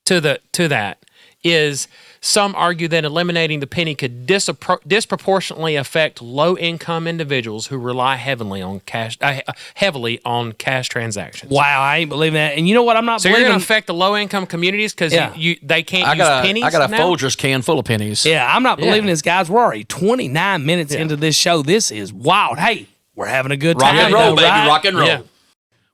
Speaker 1: to that is some argue that eliminating the penny could disproportionately affect low-income individuals who rely heavily on cash transactions.
Speaker 3: Wow, I ain't believing that. And you know what? I'm not.
Speaker 1: So
Speaker 3: believing.
Speaker 1: You're going to affect the low-income communities because they can't use pennies.
Speaker 2: I got a
Speaker 1: now?
Speaker 2: Folgers can full of pennies.
Speaker 3: Yeah, I'm not believing this, guys. We're already 29 minutes into this show. This is wild. Hey, we're having a good time.
Speaker 2: Rock and roll, baby.
Speaker 3: Right?
Speaker 2: Rock and roll.
Speaker 1: Yeah.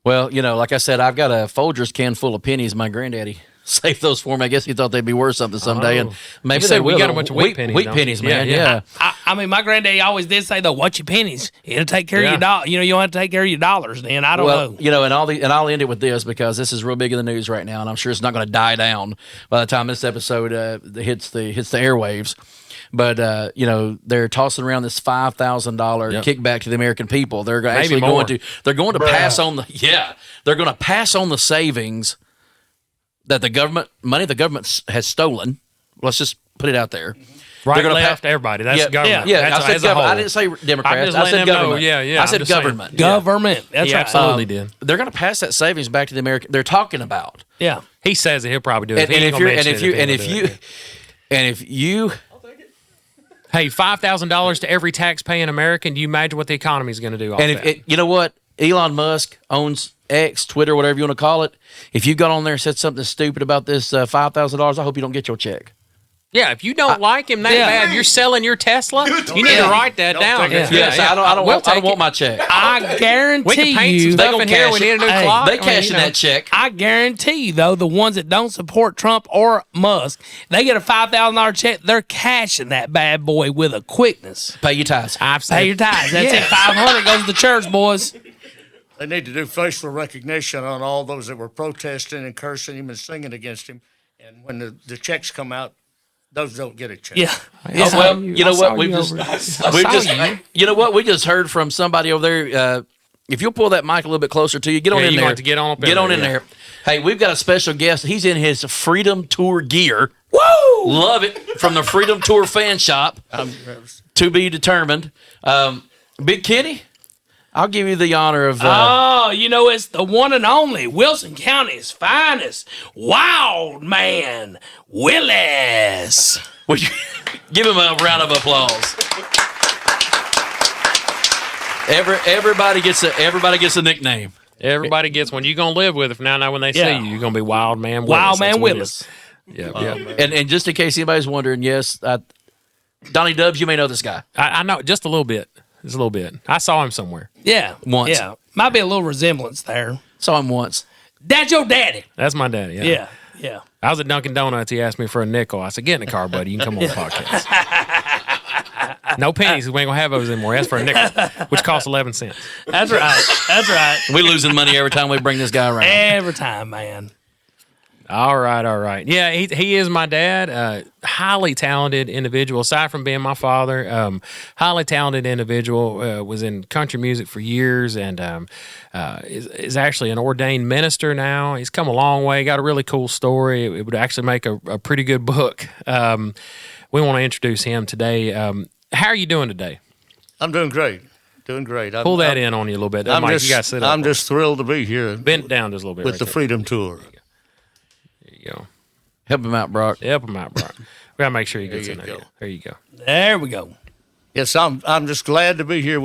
Speaker 2: Well, like I said, I've got a Folgers can full of pennies. My granddaddy saved those for me. I guess he thought they'd be worth something someday, and maybe
Speaker 1: He said
Speaker 2: they
Speaker 1: we
Speaker 2: will.
Speaker 1: got a bunch of wheat pennies,
Speaker 2: Wheat
Speaker 1: don't
Speaker 2: pennies,
Speaker 1: we?
Speaker 2: man.
Speaker 1: Yeah.
Speaker 3: I mean, my granddaddy always did say, though, watch your pennies. It'll take care of your dollars. You don't have to take care of your dollars, then. I don't know.
Speaker 2: And I'll end it with this, because this is real big in the news right now, and I'm sure it's not going to die down by the time this episode hits the airwaves. But they're tossing around this $5,000 kickback to the American people. They're actually going to pass on the savings that the government has stolen. Let's just put it out there.
Speaker 1: Right, left, everybody. That's government.
Speaker 2: Yeah,
Speaker 1: That's
Speaker 2: I said government. I didn't say Democrats. I said government.
Speaker 1: I
Speaker 2: said government.
Speaker 3: Government. That's
Speaker 1: he
Speaker 3: right.
Speaker 1: absolutely did.
Speaker 2: They're going to pass that savings back to the American. They're talking about.
Speaker 3: Yeah.
Speaker 1: He says it. He'll probably do it.
Speaker 2: And if you
Speaker 1: Hey, $5,000 to every tax-paying American. Do you imagine what the economy is going to do off
Speaker 2: And
Speaker 1: that?
Speaker 2: you know what? Elon Musk owns X, Twitter, whatever you want to call it. If you got on there and said something stupid about this $5,000, I hope you don't get your check.
Speaker 1: Yeah, if you don't like him that bad, you're selling your Tesla. You need to write that down.
Speaker 2: I don't want my check.
Speaker 3: I guarantee
Speaker 1: We can paint
Speaker 3: you.
Speaker 1: some stuff in here. We need a new clock.
Speaker 2: They cashing that check.
Speaker 3: I guarantee you, though, the ones that don't support Trump or Musk, they get a $5,000 check. They're cashing that bad boy with a quickness.
Speaker 2: Pay your tithes.
Speaker 3: Pay your tithes. That's it. $500 goes to the church, boys.
Speaker 5: They need to do facial recognition on all those that were protesting and cursing him and singing against him. And when the checks come out, those don't get a check.
Speaker 3: Yeah.
Speaker 2: Well, you know what? We just heard from somebody over there. If you'll pull that mic a little bit closer to you, get on in
Speaker 1: you
Speaker 2: there.
Speaker 1: want to get on up in
Speaker 2: Get on
Speaker 1: there,
Speaker 2: in
Speaker 1: yeah.
Speaker 2: there. Hey, we've got a special guest. He's in his Freedom Tour gear. Woo! Love it. From the Freedom Tour fan shop. To be determined. Big Kenny, I'll give you the honor of.
Speaker 3: It's the one and only Wilson County's finest Wild Man Willis.
Speaker 2: Would you give him a round of applause? Everybody gets a nickname.
Speaker 1: Everybody gets one. You're going to live with it from now on. When they see you, you're going to be Wild Man Willis.
Speaker 3: Wild Man
Speaker 1: That's what it
Speaker 3: Willis.
Speaker 1: is. Yeah.
Speaker 2: And just in case anybody's wondering, yes, Donnie Dubs, you may know this guy.
Speaker 1: I know just a little bit. Just a little bit. I saw him somewhere.
Speaker 3: Yeah.
Speaker 2: Once.
Speaker 3: Yeah. Might be a little resemblance there.
Speaker 2: Saw him once.
Speaker 3: That's your daddy.
Speaker 1: That's my daddy.
Speaker 3: Yeah. Yeah.
Speaker 1: I was at Dunkin' Donuts. He asked me for a nickel. I said, "Get in the car, buddy. You can come on the podcast." No pennies. We ain't gonna have those anymore. That's for a nickel, which costs 11 cents.
Speaker 3: That's right. That's right.
Speaker 2: We're losing money every time we bring this guy around.
Speaker 3: Every time, man.
Speaker 1: All right. Yeah, he is my dad. Highly talented individual. Aside from being my father, highly talented individual. Was in country music for years, and is actually an ordained minister now. He's come a long way. Got a really cool story. It would actually make a pretty good book. We want to introduce him today. How are you doing today?
Speaker 5: I'm doing great. Doing great.
Speaker 1: Pull that in on you a little bit. That mic, you got to sit up.
Speaker 5: I'm just thrilled to be here
Speaker 1: Bent down just a little bit.
Speaker 5: with
Speaker 1: right
Speaker 5: the
Speaker 1: there.
Speaker 5: Freedom Tour.
Speaker 1: There you go.
Speaker 2: Help him out, Brock.
Speaker 1: Help him out, bro. We got to make sure he gets
Speaker 5: There
Speaker 1: in
Speaker 5: you
Speaker 1: there.
Speaker 5: go.
Speaker 1: There you go.
Speaker 3: There we go.
Speaker 5: Yes, I'm just glad to be here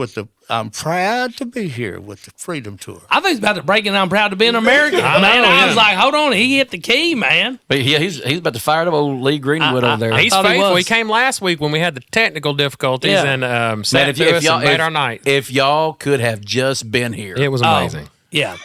Speaker 5: I'm proud to be here with the Freedom Tour.
Speaker 3: I think he's about to break it. I'm proud to be an American. I was like, hold on. He hit the key, man.
Speaker 2: But yeah, he's about to fire up old Lee Greenwood over there.
Speaker 1: He's
Speaker 3: thought he
Speaker 1: faithful.
Speaker 3: was.
Speaker 1: He came last week when we had the technical difficulties and sat
Speaker 2: Man,
Speaker 1: to us and made our night.
Speaker 2: If y'all could have just been here.
Speaker 1: It was amazing.
Speaker 3: Yeah.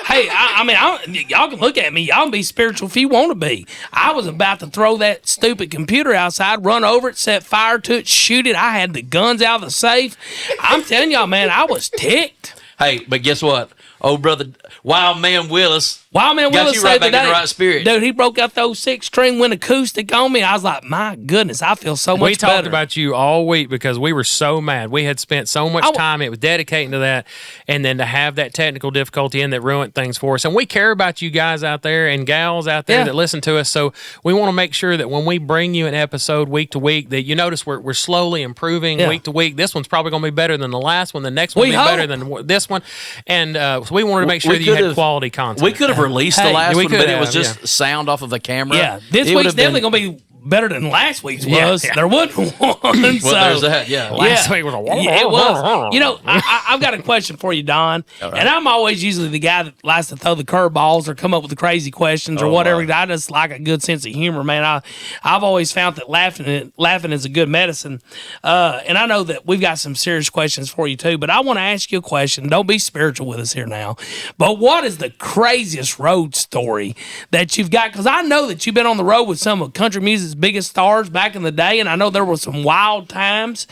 Speaker 3: Hey, y'all can look at me. Y'all can be spiritual if you want to be. I was about to throw that stupid computer outside, run over it, set fire to it, shoot it. I had the guns out of the safe. I'm telling y'all, man, I was ticked.
Speaker 2: Hey, but guess what? Old brother Wild Man Willis.
Speaker 3: Wild Man
Speaker 2: Got
Speaker 3: Willis
Speaker 2: you right
Speaker 3: said
Speaker 2: back in
Speaker 3: today,
Speaker 2: the right spirit.
Speaker 3: dude, he broke out those 6-string wind acoustic on me. I was like, my goodness, I feel so much
Speaker 1: We talked
Speaker 3: better.
Speaker 1: about you all week because we were so mad. We had spent so much time. It was dedicating to that. And then to have that technical difficulty and that ruined things for us. And we care about you guys out there and gals out there that listen to us. So we want to make sure that when we bring you an episode week to week, that you notice we're slowly improving week to week. This one's probably going to be better than the last one. The next one will be better than this one. And so we wanted to make sure that you had quality content.
Speaker 2: We could have released the last
Speaker 1: we
Speaker 2: one, but
Speaker 1: could
Speaker 2: it was
Speaker 1: have,
Speaker 2: just sound off of a camera.
Speaker 3: Yeah, this
Speaker 2: It would
Speaker 3: week's
Speaker 2: have been-
Speaker 3: definitely going to be better than last week's was.
Speaker 1: Yeah.
Speaker 3: There wasn't one.
Speaker 2: Well,
Speaker 3: so,
Speaker 2: there's that. Yeah.
Speaker 1: Last week was a
Speaker 3: Yeah, it was. You know, I've got a question for you, Don. And I'm always usually the guy that likes to throw the curveballs or come up with the crazy questions or whatever. I just like a good sense of humor, man. I've always found that laughing is a good medicine. And I know that we've got some serious questions for you too. But I want to ask you a question. Don't be spiritual with us here now. But what is the craziest road story that you've got? Because I know that you've been on the road with some of country music's biggest stars back in the day, and I know there were some wild times.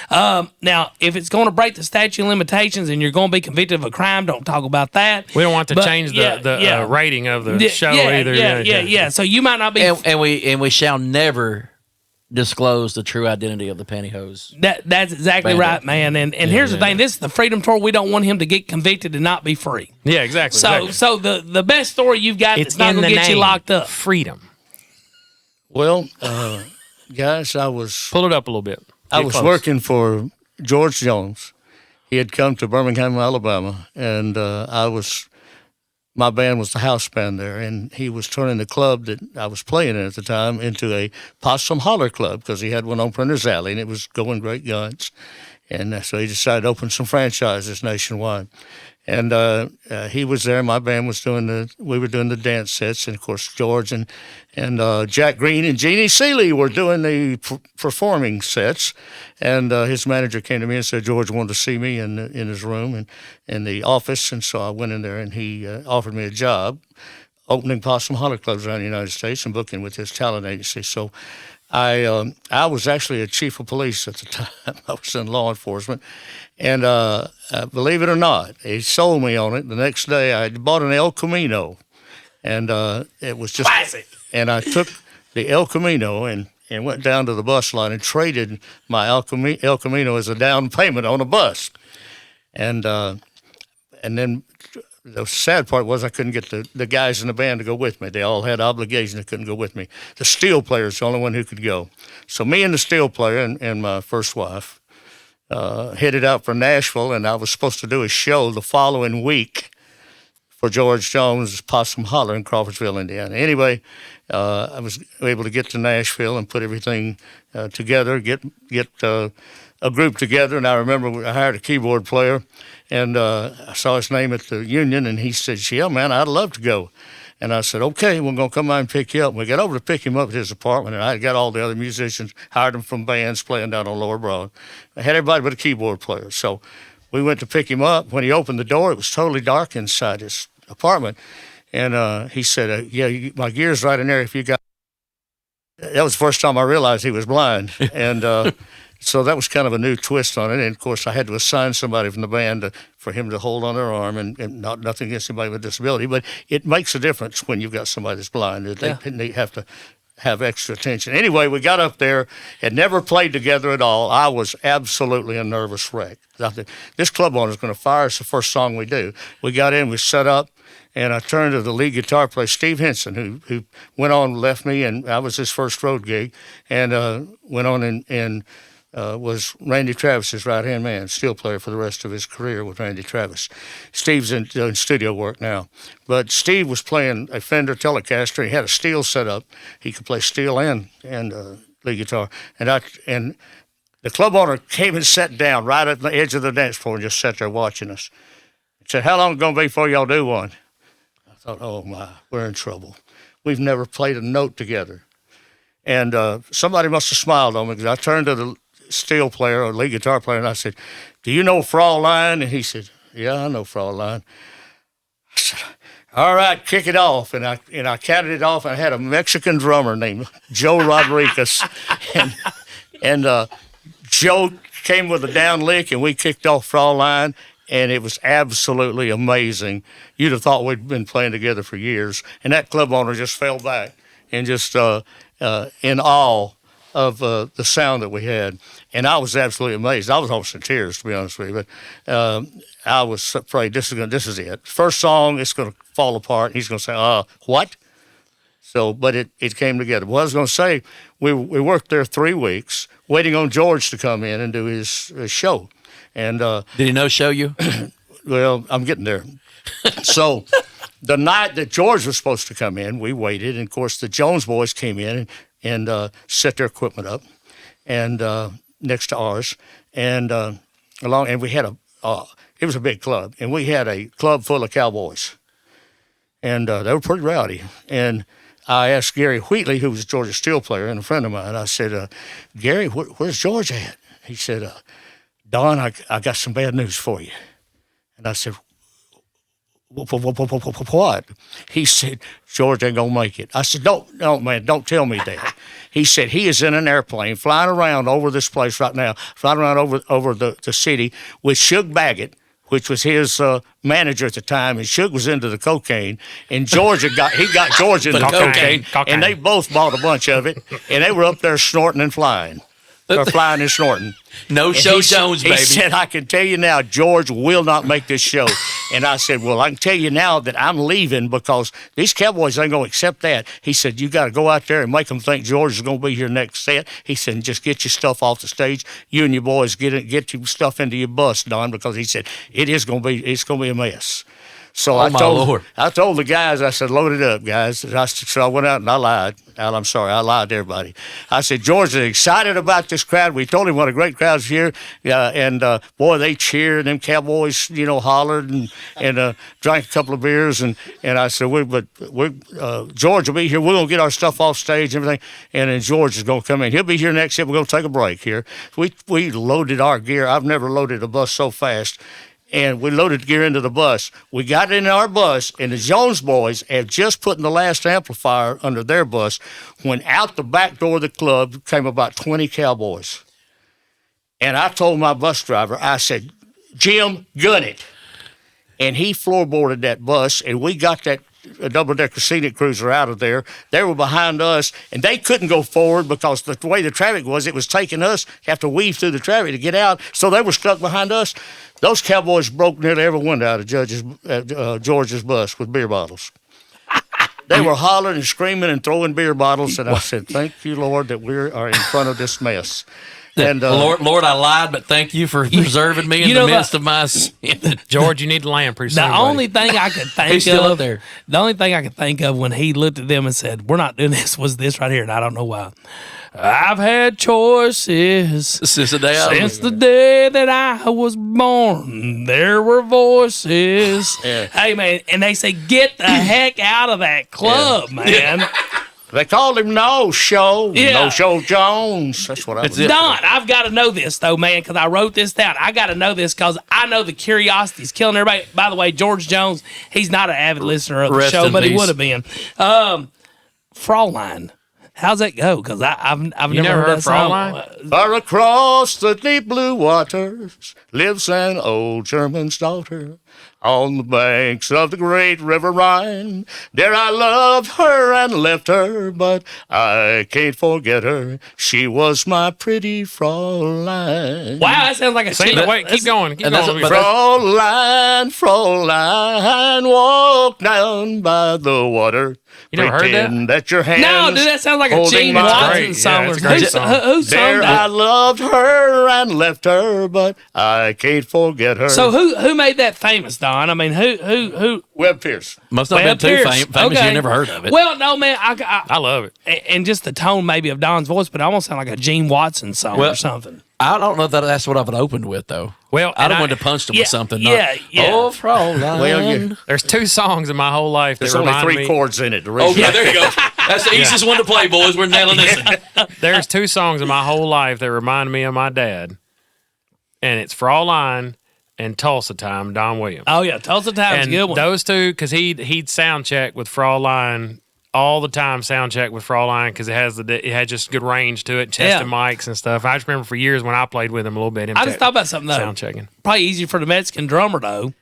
Speaker 3: Now, if it's going to break the statute of limitations and you're going to be convicted of a crime, don't talk about that.
Speaker 1: We don't want to change the rating of the show either.
Speaker 3: Yeah. So you might not be.
Speaker 2: And we shall never disclose the true identity of the pantyhose.
Speaker 3: That's exactly right, man. And here's the thing: this is the Freedom Tour. We don't want him to get convicted and not be free.
Speaker 1: Yeah, exactly.
Speaker 3: So the best story you've got
Speaker 1: it's
Speaker 3: that's not
Speaker 1: in
Speaker 3: going to
Speaker 1: the
Speaker 3: get you
Speaker 1: name.
Speaker 3: locked up.
Speaker 1: Freedom.
Speaker 5: Well, guys, I was
Speaker 1: Pull it up a little bit. Get close.
Speaker 5: working for George Jones. He had come to Birmingham, Alabama, and I was my band was the house band there, and he was turning the club that I was playing in at the time into a Possum Holler Club because he had one on Printer's Alley, and it was going great guns. And so he decided to open some franchises nationwide. And he was there. My band was we were doing the dance sets, and of course George and Jack Green and Jeannie Seeley were doing the performing sets. And his manager came to me and said George wanted to see me in his room and in the office, and so I went in there, and he offered me a job opening Possum Holler Clubs around the United States and booking with his talent agency. So I was actually a chief of police at the time. I was in law enforcement. And believe it or not, he sold me on it. The next day, I bought an El Camino, and it was just
Speaker 3: Classic.
Speaker 5: And I took the El Camino and went down to the bus line and traded my El Camino as a down payment on a bus. And then the sad part was I couldn't get the guys in the band to go with me. They all had obligations. They couldn't go with me. The steel player is the only one who could go. So me and the steel player and my first wife headed out for Nashville, and I was supposed to do a show the following week for George Jones' Possum Holler in Crawfordsville, Indiana. Anyway, I was able to get to Nashville and put everything together, get a group together. And I remember I hired a keyboard player, and I saw his name at the union, and he said, "Yeah, man, I'd love to go." And I said, "Okay, we're going to come by and pick you up." And we got over to pick him up at his apartment, and I got all the other musicians, hired them from bands playing down on Lower Broad. I had everybody but a keyboard player. So we went to pick him up. When he opened the door, it was totally dark inside his apartment. And he said, "Yeah, my gear's right in there if you got..." That was the first time I realized he was blind. And so that was kind of a new twist on it. And, of course, I had to assign somebody from the band for him to hold on their arm, and nothing against anybody with a disability. But it makes a difference when you've got somebody that's blind. They have to have extra attention. Anyway, we got up there, had never played together at all. I was absolutely a nervous wreck. I thought, this club owner is going to fire us the first song we do. We got in, we set up, and I turned to the lead guitar player, Steve Henson, who went on and left me, and I was his first road gig, and went on and was Randy Travis's right-hand man, steel player for the rest of his career with Randy Travis. Steve's doing studio work now. But Steve was playing a Fender Telecaster. He had a steel set up. He could play steel and lead guitar. And the club owner came and sat down right at the edge of the dance floor and just sat there watching us. He said, "How long is it going to be before y'all do one?" I thought, oh, my, we're in trouble. We've never played a note together. And somebody must have smiled on me, because I turned to the steel player or lead guitar player, and I said, "Do you know Fraulein?" And he said, "Yeah, I know Fraulein." I said, "All right, kick it off." And I counted it off. I had a Mexican drummer named Joe Rodriguez, and Joe came with a down lick, and we kicked off Fraulein, and it was absolutely amazing. You'd have thought we'd been playing together for years. And that club owner just fell back and just in awe of the sound that we had. And I was absolutely amazed. I was almost in tears, to be honest with you. But I was afraid this is it. First song, it's going to fall apart. And he's going to say, what? So, but it came together. Well, I was going to say, we worked there 3 weeks, waiting on George to come in and do his show. And
Speaker 2: did he no-show you?
Speaker 5: Well, I'm getting there. So the night that George was supposed to come in, we waited. And, of course, the Jones boys came in and set their equipment up and next to ours. And we had it was a big club. And we had a club full of cowboys. And they were pretty rowdy. And I asked Gary Wheatley, who was a Georgia steel player and a friend of mine, I said, "Gary, where's George at?" He said, "Don, I got some bad news for you." And I said, "What?" He said, "George ain't gonna make it." I said, "No, man, don't tell me that." He said, "He is in an airplane flying around over this place right now, flying around over the city with Shug Baggett, which was his manager at the time, and Shug was into the cocaine, and George got George into the cocaine, and they both bought a bunch of it, and they were up there snorting and flying. Or flying and snorting.
Speaker 2: No-show Jones, baby.
Speaker 5: He said, "I can tell you now, George will not make this show." And I said, "Well, I can tell you now that I'm leaving because these Cowboys ain't going to accept that." He said, "You got to go out there and make them think George is going to be here next set." He said, "Just get your stuff off the stage. You and your boys get your stuff into your bus, Don," because he said, it's going to be a mess. So
Speaker 2: Oh, my Lord.
Speaker 5: I told the guys, I said, load it up, guys. So I went out and I lied. Al, I'm sorry, I lied to everybody. I said, George is excited about this crowd. We told him what a great crowd's here. Boy, they cheered. Them Cowboys, hollered and drank a couple of beers. And I said, George will be here. We're going to get our stuff off stage and everything. And then George is going to come in. He'll be here next year. We're going to take a break here. We loaded our gear. I've never loaded a bus so fast. And we loaded gear into the bus. We got in our bus, and the Jones boys had just put in the last amplifier under their bus when out the back door of the club came about 20 Cowboys. And I told my bus driver, I said, Jim, gun it. And he floorboarded that bus, and we got that double-decker scenic cruiser out of there. They were behind us, and they couldn't go forward because the way the traffic was, it was taking us, have to weave through the traffic to get out, so they were stuck behind us. Those Cowboys broke nearly every window out of George's bus with beer bottles. They were hollering and screaming and throwing beer bottles, and I said, thank you, Lord, that we are in front of this mess. And
Speaker 2: Lord, I lied, but thank you for preserving me in the midst of my sin.
Speaker 1: George, you need to land pretty soon.
Speaker 3: The only thing I could think
Speaker 2: He's still
Speaker 3: of
Speaker 2: up there.
Speaker 3: The only thing I could think of when he looked at them and said, "We're not doing this," was this right here, and I don't know why. I've had choices
Speaker 2: Since the day
Speaker 3: that I was born. There were voices.
Speaker 5: Yeah.
Speaker 3: Hey man, and they say, "Get the heck out of that club, man."
Speaker 5: they called him No Show.
Speaker 3: Yeah.
Speaker 5: No Show Jones. That's what I was.
Speaker 3: Don, I've got to know this though, man, because I wrote this down. I got to know this because I know the curiosity's killing everybody. By the way, George Jones, he's not an avid listener of the
Speaker 2: Rest
Speaker 3: show,
Speaker 2: in
Speaker 3: but he
Speaker 2: peace.
Speaker 3: would have been. Fraulein, how's that go? Because I've never
Speaker 1: never
Speaker 3: heard
Speaker 1: heard
Speaker 3: that song.
Speaker 1: Fraulein?
Speaker 5: Far across the deep blue waters lives an old German's daughter. On the banks of the great river Rhine, there I loved her and left her, but I can't forget her. She was my pretty Fraulein.
Speaker 3: Wow, that sounds like a
Speaker 1: Sing
Speaker 3: cheap.
Speaker 1: it. Wait, keep going. Keep
Speaker 2: and that's-
Speaker 1: going.
Speaker 2: but that's-
Speaker 5: Fraulein, walk down by the water.
Speaker 1: You never heard that?
Speaker 5: Pretend that your hands
Speaker 3: No, dude, that sounds like a
Speaker 5: holding
Speaker 3: Gene
Speaker 5: my-
Speaker 3: Watson
Speaker 1: great.
Speaker 3: song.
Speaker 1: Yeah, it's a great song.
Speaker 3: Who sung
Speaker 5: There I
Speaker 3: that?
Speaker 5: loved her and left her, but I can't forget her.
Speaker 3: So who made that famous, Don? I mean, who?
Speaker 5: Webb Pierce.
Speaker 2: Must not have
Speaker 3: Webb
Speaker 2: been too
Speaker 3: Pierce.
Speaker 2: famous.
Speaker 3: Okay.
Speaker 2: You never heard of it.
Speaker 3: Well, no, man.
Speaker 1: I love it.
Speaker 3: And just the tone maybe of Don's voice, but it almost sound like a Gene Watson song
Speaker 2: Well,
Speaker 3: or something.
Speaker 2: I don't know that that's what I would open with, though.
Speaker 1: Well,
Speaker 2: I
Speaker 1: and
Speaker 2: don't want to punch them
Speaker 3: yeah,
Speaker 2: with something.
Speaker 3: yeah, yeah.
Speaker 2: Oh, Fraulein.
Speaker 5: Well,
Speaker 1: There's two songs in my whole life that
Speaker 5: there's only
Speaker 1: remind
Speaker 5: 3
Speaker 1: me.
Speaker 5: chords in it. The reason
Speaker 2: Okay, there you go. That's the easiest one to play, boys. We're nailing this one.
Speaker 1: There's two songs in my whole life that remind me of my dad, and it's Fraulein and Tulsa Time, Don Williams.
Speaker 3: Oh yeah, Tulsa Time's a
Speaker 1: And
Speaker 3: good one.
Speaker 1: those two, because he'd sound check with Fraulein all the time. Sound check with Fraulein because it had just good range to it, chest
Speaker 3: Yeah.
Speaker 1: and mics and stuff. I just remember for years when I played with him a little bit.
Speaker 3: I just thought about something though.
Speaker 1: sound checking.
Speaker 3: Probably easier for the Mexican drummer though.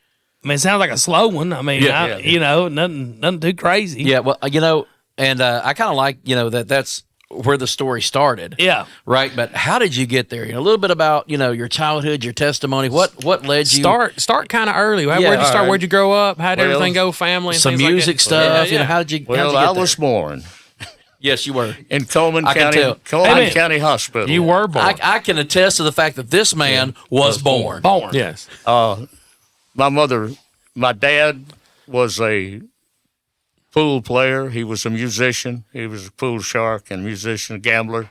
Speaker 3: I mean, it sounds like a slow one. I mean,
Speaker 2: Yeah,
Speaker 3: you know, nothing too crazy.
Speaker 2: Yeah, well, and I kind of like, that's where the story started.
Speaker 3: Yeah.
Speaker 2: Right, but how did you get there? A little bit about, your childhood, your testimony. What led you?
Speaker 1: Start kind of early. Where'd
Speaker 2: Yeah,
Speaker 1: you start?
Speaker 5: all right.
Speaker 1: Where'd you grow up? How'd
Speaker 5: Well,
Speaker 1: everything go? Family and
Speaker 2: Some
Speaker 1: things like
Speaker 2: music
Speaker 1: that?
Speaker 2: stuff.
Speaker 1: Yeah.
Speaker 2: How'd you
Speaker 5: Well,
Speaker 2: get
Speaker 5: I
Speaker 2: there?
Speaker 5: was born
Speaker 2: Yes, you were.
Speaker 5: in Coleman
Speaker 2: I can
Speaker 5: County,
Speaker 2: tell.
Speaker 5: Coleman County Hospital.
Speaker 1: You were born.
Speaker 2: I can attest to the fact that this man was born.
Speaker 3: Born.
Speaker 1: Yes.
Speaker 5: My dad was a pool player. He was a musician. He was a pool shark and musician, gambler,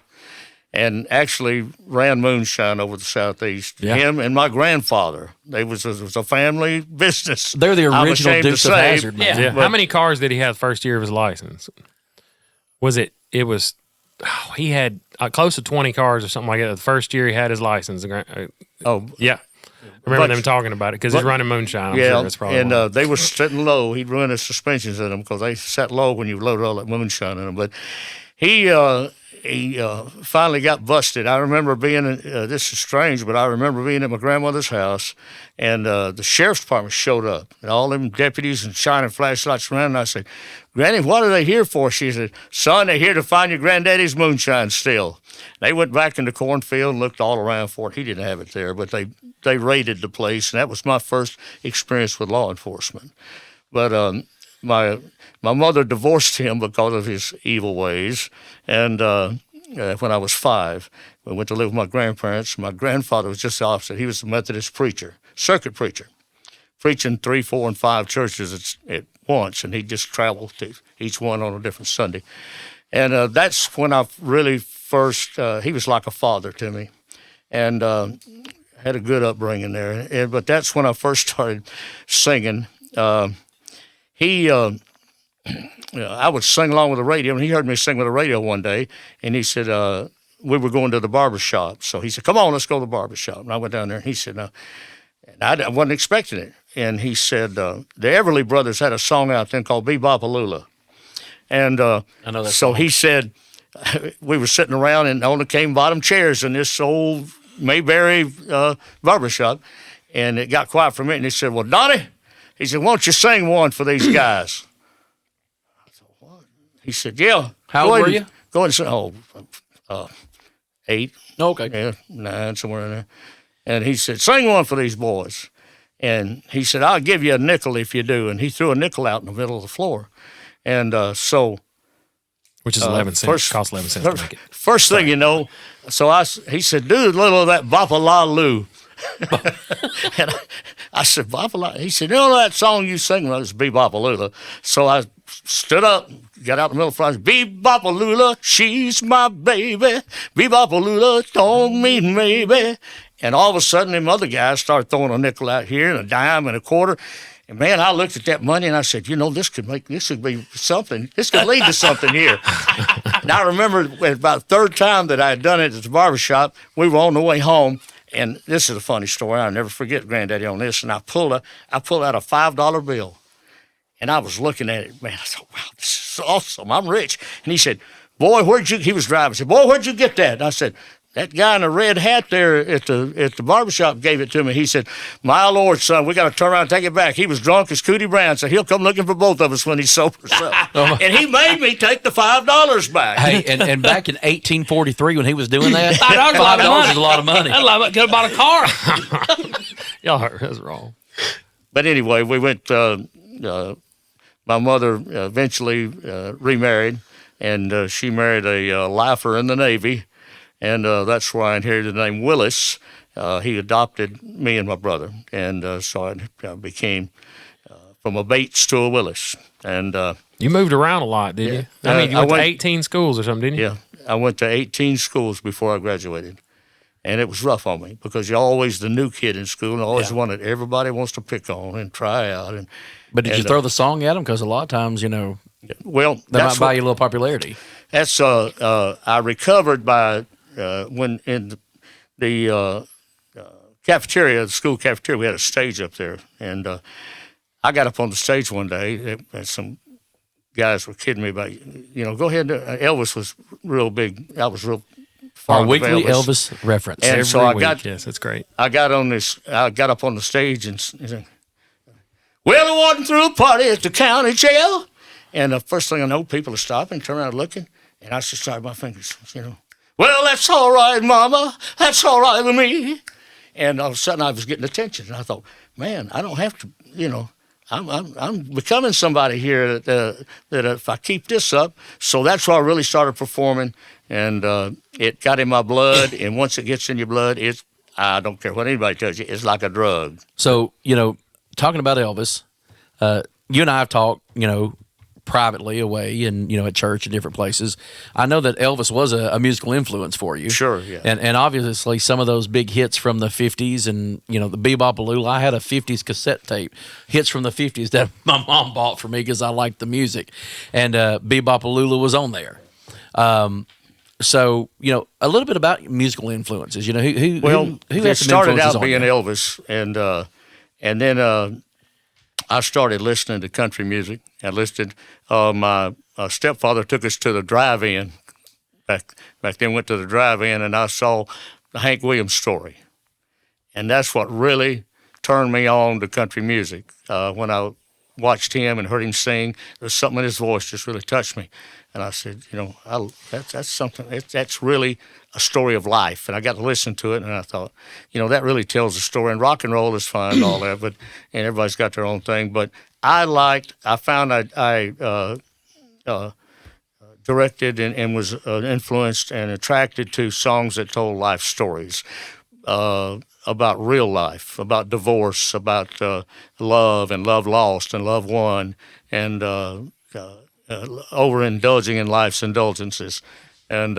Speaker 5: and actually ran moonshine over the Southeast.
Speaker 2: Yeah.
Speaker 5: Him and my grandfather. It was a family business.
Speaker 2: They're the
Speaker 5: I'm
Speaker 2: original
Speaker 5: ashamed to
Speaker 2: Dukes of
Speaker 5: say,
Speaker 2: Hazzard, man.
Speaker 3: Yeah.
Speaker 1: Yeah.
Speaker 5: But-
Speaker 1: How many cars did he have the first year of his license? He had close to 20 cars or something like that. The first year he had his license.
Speaker 5: Oh,
Speaker 1: Yeah. I remember
Speaker 5: But-
Speaker 1: them talking about it because he's
Speaker 5: but-
Speaker 1: running moonshine. I'm
Speaker 5: yeah,
Speaker 1: sure that's probably
Speaker 5: and
Speaker 1: why.
Speaker 5: they were sitting low. He'd run his suspensions in them because they sat low when you loaded all that moonshine in them. But he finally got busted. I remember being this is strange, but I remember being at my grandmother's house, and the sheriff's department showed up, and all them deputies and shining flashlights around. And I said, "Granny, what are they here for?" She said, "Son, they're here to find your granddaddy's moonshine still." They went back in the cornfield and looked all around for it. He didn't have it there, but they raided the place, and that was my first experience with law enforcement. But my mother divorced him because of his evil ways, and when I was 5, we went to live with my grandparents. My grandfather was just the opposite. He was a Methodist preacher, circuit preacher. preaching 3, 4, and 5 churches at once, and he'd just travel to each one on a different Sunday. And that's when I really first, he was like a father to me, and had a good upbringing there. But that's when I first started singing. I would sing along with the radio, and he heard me sing with the radio one day, and he said, we were going to the barber shop. So he said, come on, let's go to the barber shop. And I went down there, and he said, no. And I wasn't expecting it. And he said, the Everly Brothers had a song out then called Bebop-A-Lula. And
Speaker 2: I know that
Speaker 5: so
Speaker 2: song.
Speaker 5: he said, we were sitting around in on the cane bottom chairs in this old Mayberry barbershop, and it got quiet for a minute, and he said, well, Donnie, he said, why don't you sing one for these guys? I thought, what? He said, yeah.
Speaker 2: How old were you?
Speaker 5: Go ahead and sing. 8.
Speaker 2: Oh, okay.
Speaker 5: Yeah, 9, somewhere in there. And he said, sing one for these boys. And he said, I'll give you a nickel if you do. And he threw a nickel out in the middle of the floor. And
Speaker 1: which is 11 cents. Cost 11 cents to make it.
Speaker 5: First thing you know, he said, do a little of that Bop-A-La-Loo. And I said, Bop-A-La? He said, you know that song you sing? Well, it's Bebop-A-Lula. So I stood up, got out in the middle of the front, Bebop-A-Lula, she's my baby. Bebop-A-Lula, don't mean maybe. And all of a sudden, them other guys started throwing a nickel out here and a dime and a quarter. And man, I looked at that money and I said, this could be something. This could lead to something here. And I remember about the third time that I had done it at the barbershop, we were on the way home. And this is a funny story. I'll never forget Granddaddy on this. And I pulled out a $5 bill. And I was looking at it. Man, I thought, wow, this is awesome. I'm rich. And he said, boy, he was driving. He said, boy, where'd you get that? And I said, that guy in the red hat there at the barbershop gave it to me. He said, my Lord, son, we got to turn around and take it back. He was drunk as Cootie Brown, so he'll come looking for both of us when he's sober. So. And he made me take the $5 back.
Speaker 2: Hey, and back in 1843 when he was doing that,
Speaker 3: $5
Speaker 2: is a lot of money.
Speaker 3: That's like could have bought a car.
Speaker 1: Y'all heard that's wrong.
Speaker 5: But anyway, we went, my mother eventually remarried, and she married a lifer in the Navy. And that's where I inherited the name Willis. He adopted me and my brother, and so I became from a Bates to a Willis. And
Speaker 1: you moved around a lot, did you? I mean, you went to 18 schools or something, didn't you?
Speaker 5: Yeah, I went to 18 schools before I graduated, and it was rough on me because you're always the new kid in school, and always one that everybody wants to pick on and try out.
Speaker 2: But did you throw the song at them? Because a lot of times,
Speaker 5: well,
Speaker 2: that might buy you a little popularity.
Speaker 5: That's I recovered by. When in the cafeteria, the school cafeteria, we had a stage up there. And I got up on the stage one day, and some guys were kidding me about, go ahead. Elvis was real big. I was real fond
Speaker 2: Our weekly
Speaker 5: of Elvis.
Speaker 2: Elvis reference.
Speaker 5: And
Speaker 1: Every
Speaker 5: so I
Speaker 1: week,
Speaker 5: got,
Speaker 1: yes, that's great.
Speaker 5: I got up on the stage and said, well, I walking through a party at the county jail. And the first thing I know, people are stopping, turning around looking, and I just started my fingers, Well, that's all right, Mama. That's all right with me. And all of a sudden, I was getting attention, and I thought, man, I don't have to, I'm becoming somebody here that if I keep this up. So that's why I really started performing, and it got in my blood. And once it gets in your blood, I don't care what anybody tells you, it's like a drug.
Speaker 2: So talking about Elvis, you and I have talked, privately away and at church and different places. I know that Elvis was a musical influence for you.
Speaker 5: Sure, yeah.
Speaker 2: And obviously some of those big hits from the 50s and the Bebop-A-Lula. I had a 50s cassette tape, hits from the 50s that my mom bought for me because I liked the music, and Bebop-A-Lula was on there. So a little bit about musical influences. Who
Speaker 5: it started out being Elvis, and then I started listening to country music. I listened. My stepfather took us to the drive-in. Back then, went to the drive-in, and I saw the Hank Williams Story, and that's what really turned me on to country music. When I watched him and heard him sing, there's something in his voice just really touched me, and I said, that's something. That's really a story of life, and I got to listen to it, and I thought, that really tells a story. And rock and roll is fine and all that, and everybody's got their own thing, but I found I directed and was influenced and attracted to songs that told life stories. about real life, about divorce, about love and love lost and love won, and overindulging in life's indulgences. And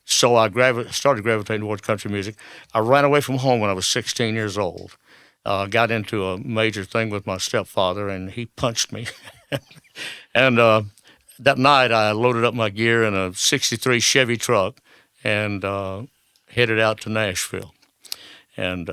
Speaker 5: so I started gravitating towards country music. I ran away from home when I was 16 years old. Got into a major thing with my stepfather, and he punched me. And that night, I loaded up my gear in a '63 Chevy truck and headed out to Nashville. And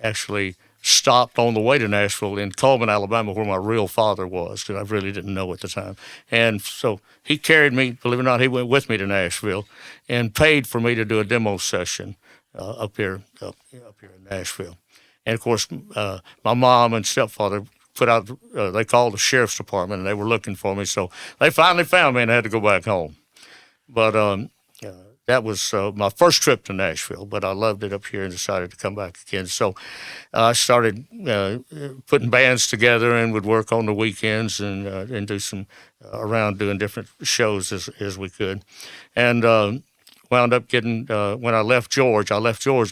Speaker 5: actually stopped on the way to Nashville in Coleman, Alabama, where my real father was, because I really didn't know at the time. And so he carried me, believe it or not, he went with me to Nashville and paid for me to do a demo session up here in Nashville. And, of course, my mom and stepfather put out, they called the sheriff's department, and they were looking for me. So they finally found me, and I had to go back home. But that was my first trip to Nashville, but I loved it up here and decided to come back again. So I started putting bands together and would work on the weekends and do some around doing different shows as we could. And wound up getting, when I left George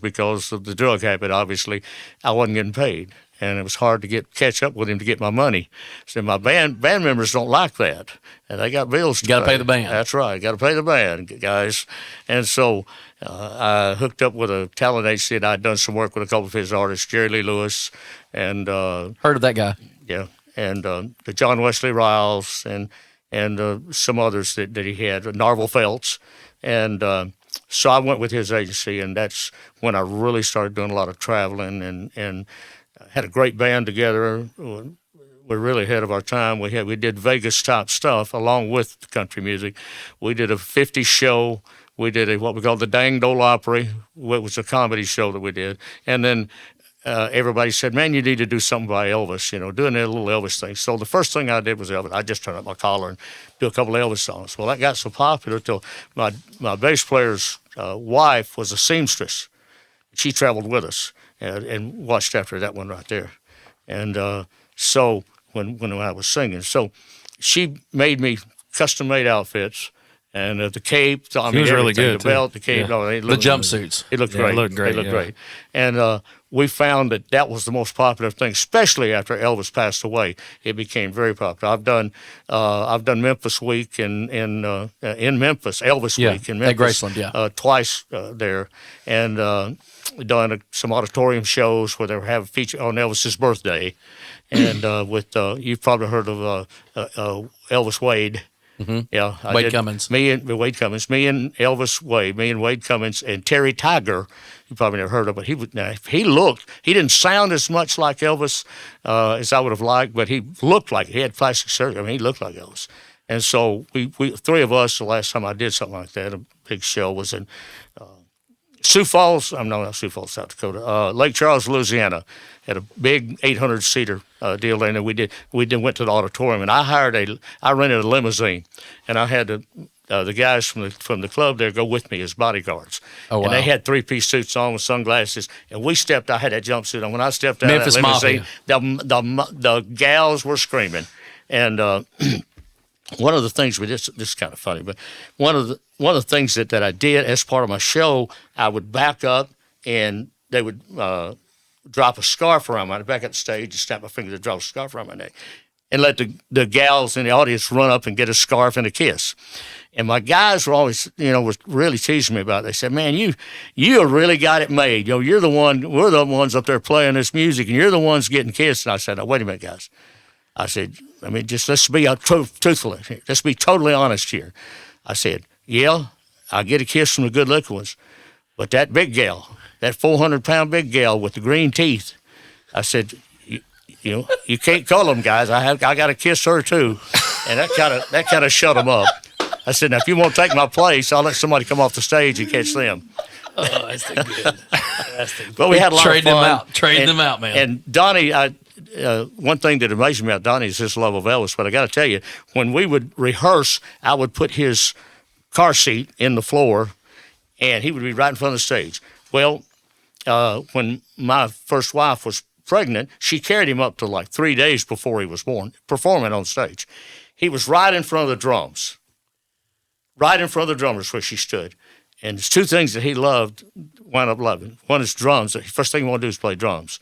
Speaker 5: because of the drug habit, obviously. I wasn't getting paid. And it was hard to catch up with him to get my money. So my band members don't like that, and they got bills to pay.
Speaker 2: Got to pay the band.
Speaker 5: That's right, got to pay the band, guys. And so I hooked up with a talent agency, and I'd done some work with a couple of his artists, Jerry Lee Lewis, and
Speaker 2: heard of that guy?
Speaker 5: Yeah, and the John Wesley Riles, and some others that he had, Narvel Felts, and so I went with his agency, and that's when I really started doing a lot of traveling and had a great band together. We're really ahead of our time. We did Vegas type stuff along with the country music. We did a 50s show. We did what we called the Dang Dole Opry, which was a comedy show that we did. And then everybody said, "Man, you need to do something by Elvis, doing a little Elvis thing." So the first thing I did was Elvis. I just turned up my collar and do a couple of Elvis songs. Well, that got so popular till my bass player's wife was a seamstress. She traveled with us and watched after that one right there. And so when I was singing, so she made me custom-made outfits. And the cape,
Speaker 1: She was really good,
Speaker 5: the belt, the cape,
Speaker 1: yeah.
Speaker 2: The jumpsuits.
Speaker 5: It looked great.
Speaker 1: It looked great.
Speaker 5: They looked great. And we found that was the most popular thing, especially after Elvis passed away. It became very popular. I've done Memphis Week in Memphis, Elvis Week in Memphis,
Speaker 2: at Graceland,
Speaker 5: twice there, and done some auditorium shows where they were having feature on Elvis's birthday, and with you've probably heard of Elvis Wade.
Speaker 2: Mm-hmm.
Speaker 5: Yeah,
Speaker 2: Wade Cummins.
Speaker 5: Me and Elvis Wade, me and Wade Cummins and Terry Tiger. You probably never heard of, but he didn't sound as much like Elvis as I would have liked, but he looked like he had plastic surgery. I mean, he looked like Elvis. And so we three of us, the last time I did something like that, a big show, was in Sioux Falls. Not Sioux Falls, South Dakota. Lake Charles, Louisiana. Had a big 800-seater deal there, and we went to the auditorium, and I rented a limousine, and I had the guys from the club there go with me as bodyguards.
Speaker 2: Oh, wow.
Speaker 5: And they had 3-piece suits on with sunglasses, and I had that jumpsuit on. When I stepped out of that limousine, the gals were screaming. And one of the things this is kind of funny, but one of the things that I did as part of my show, I would back up, and they would drop a scarf around my neck, back at the stage and snap my finger to drop a scarf around my neck, and let the gals in the audience run up and get a scarf and a kiss. And my guys were always, was really teasing me about it. They said, "Man, you really got it made. We're the ones up there playing this music, and you're the ones getting kissed." And I said, "Now, wait a minute, guys." I said, just let's be truthful. Let's be totally honest here. I said, "Yeah, I get a kiss from the good-looking ones, but that big gal, that 400-pound big gal with the green teeth," I said, you can't call them, guys. I got to kiss her too," and that kind of shut them up. I said, "Now if you want to take my place, I'll let somebody come off the stage and catch them."
Speaker 3: Oh, that's the good.
Speaker 5: But we had a lot of fun.
Speaker 2: Trade them out, man.
Speaker 5: And Donnie, one thing that amazed me about Donnie is his love of Elvis. But I got to tell you, when we would rehearse, I would put his car seat in the floor, and he would be right in front of the stage. Well, when my first wife was pregnant, she carried him up to like 3 days before he was born, performing on stage. He was right in front of the drums. Right in front of the drummers where she stood. there's two things that he wound up loving. One is drums. The first thing he wanted to do is play drums.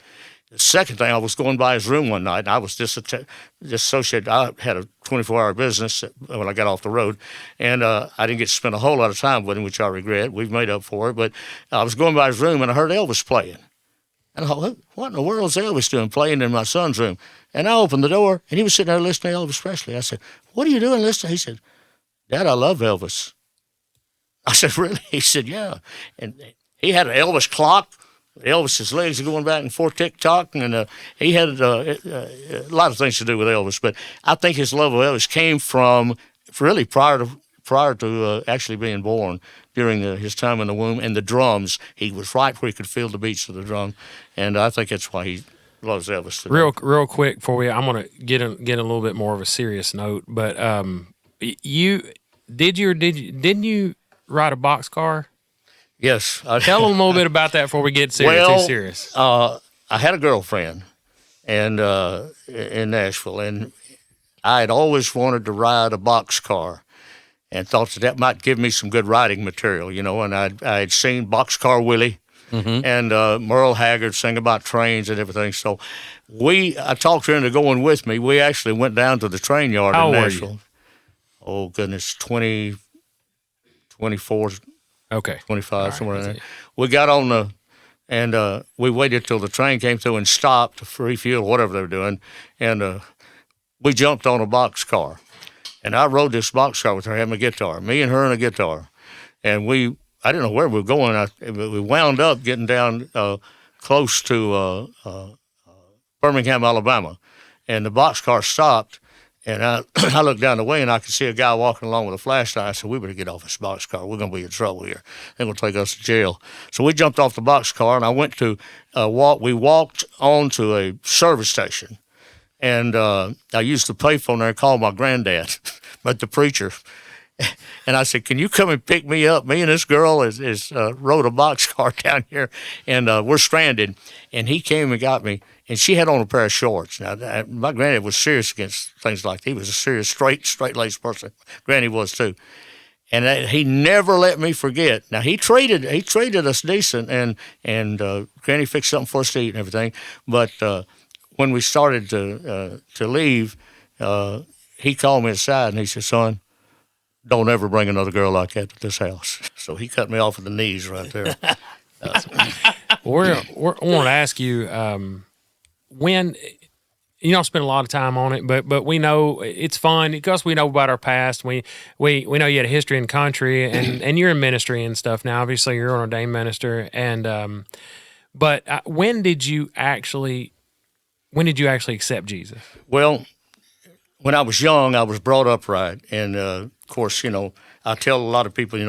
Speaker 5: The second thing, I was going by his room one night, and I was disassociated. I had a 24-hour business when I got off the road, and I didn't get to spend a whole lot of time with him, which I regret. We've made up for it. But I was going by his room, and I heard Elvis playing. And I thought, what in the world is Elvis doing playing in my son's room? And I opened the door, and he was sitting there listening to Elvis Presley. I said, what are you doing listening? He said, Dad, I love Elvis. I said, really? He said, yeah. And he had an Elvis clock. Elvis's legs are going back and forth, tick-tock, and he had a lot of things to do with Elvis. But I think his love of Elvis came from really prior to actually being born, during his time in the womb, and the drums. He was right where he could feel the beats of the drum, and I think that's why he loves Elvis today.
Speaker 1: Real quick before I'm going to get a little bit more of a serious note, but didn't you ride a boxcar?
Speaker 5: Yes.
Speaker 1: Tell them a little bit about that before we get too serious.
Speaker 5: I had a girlfriend in Nashville, and I had always wanted to ride a boxcar and thought that might give me some good riding material, and I had seen Boxcar Willie and Merle Haggard sing about trains and everything. So I talked her into going with me. We actually went down to the train yard in Nashville. Oh, goodness, 24,
Speaker 1: okay,
Speaker 5: 25, somewhere in there. We got on and we waited till the train came through and stopped to refuel, whatever they were doing, and we jumped on a boxcar. And I rode this boxcar with her, having a guitar, me and her and a guitar. And I didn't know where we were going. We wound up getting down close to Birmingham, Alabama. And the boxcar stopped, and I looked down the way, and I could see a guy walking along with a flashlight. I said, we better get off this boxcar. We're going to be in trouble here. They're going to take us to jail. So we jumped off the boxcar, and I went to we walked on to a service station. And I used the payphone there and called my granddad, but the preacher. And I said, can you come and pick me up? Me and this girl is rode a boxcar down here, and we're stranded. And he came and got me, and she had on a pair of shorts. Now, my granddad was serious against things like that. He was a serious, straight-laced person. Granny was, too. And he never let me forget. Now, he traded us decent, and Granny fixed something for us to eat and everything. But when we started to leave, he called me aside, and he said, son, don't ever bring another girl like that to this house. So he cut me off at the knees right there.
Speaker 1: I want to ask you, when you don't spend a lot of time on it, but we know it's fun because we know about our past. We know you had a history in country, and you're in ministry and stuff now. Obviously, you're an ordained minister. And but when did you actually accept Jesus?
Speaker 5: Well, when I was young, I was brought up right, and of course, I tell a lot of people,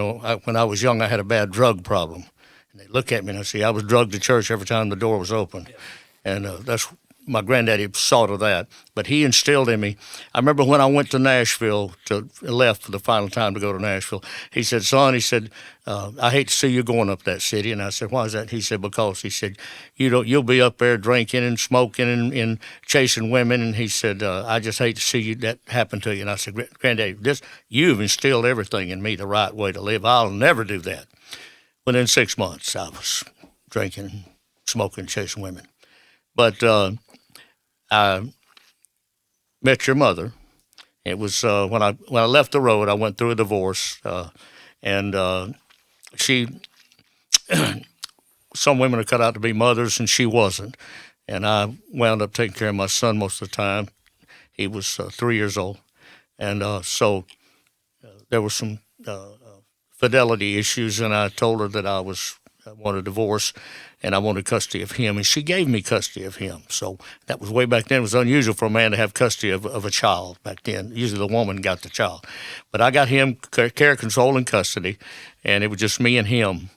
Speaker 5: when I was young, I had a bad drug problem, and they look at me and I say I was drugged to church every time the door was open, and that's my granddaddy saw to that. But he instilled in me. I remember when I went to Nashville, left for the final time to go to Nashville. He said, son, I hate to see you going up that city. And I said, why is that? He said, because he said, you'll be up there drinking and smoking and chasing women. And he said, I just hate to see that happen to you. And I said, Granddaddy, you've instilled everything in me the right way to live. I'll never do that. Within 6 months, I was drinking, smoking, chasing women. But I met your mother. It was when I left the road. I went through a divorce, and she. Some women are cut out to be mothers, and she wasn't. And I wound up taking care of my son most of the time. He was 3 years old, and so there were some fidelity issues. And I told her that I wanted a divorce, and I wanted custody of him, and she gave me custody of him. So that was way back then. It was unusual for a man to have custody of a child back then. Usually the woman got the child. But I got him care, control, and custody, and it was just me and him.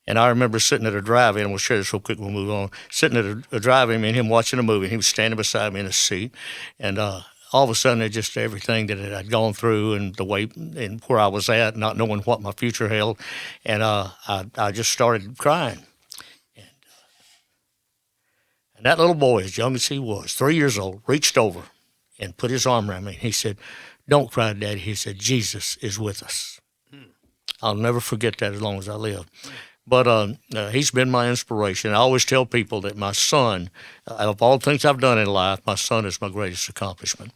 Speaker 5: And I remember sitting at a drive-in, and we'll share this real quick, we'll move on, sitting at a drive-in, me and him watching a movie, and he was standing beside me in a seat, and all of a sudden, just everything that I'd gone through and the way and where I was at, not knowing what my future held, and I just started crying. And that little boy, as young as he was, 3 years old, reached over and put his arm around me. He said, don't cry, Daddy. He said, Jesus is with us. I'll never forget that as long as I live. But he's been my inspiration. I always tell people that my son, of all things I've done in life, my son is my greatest accomplishment.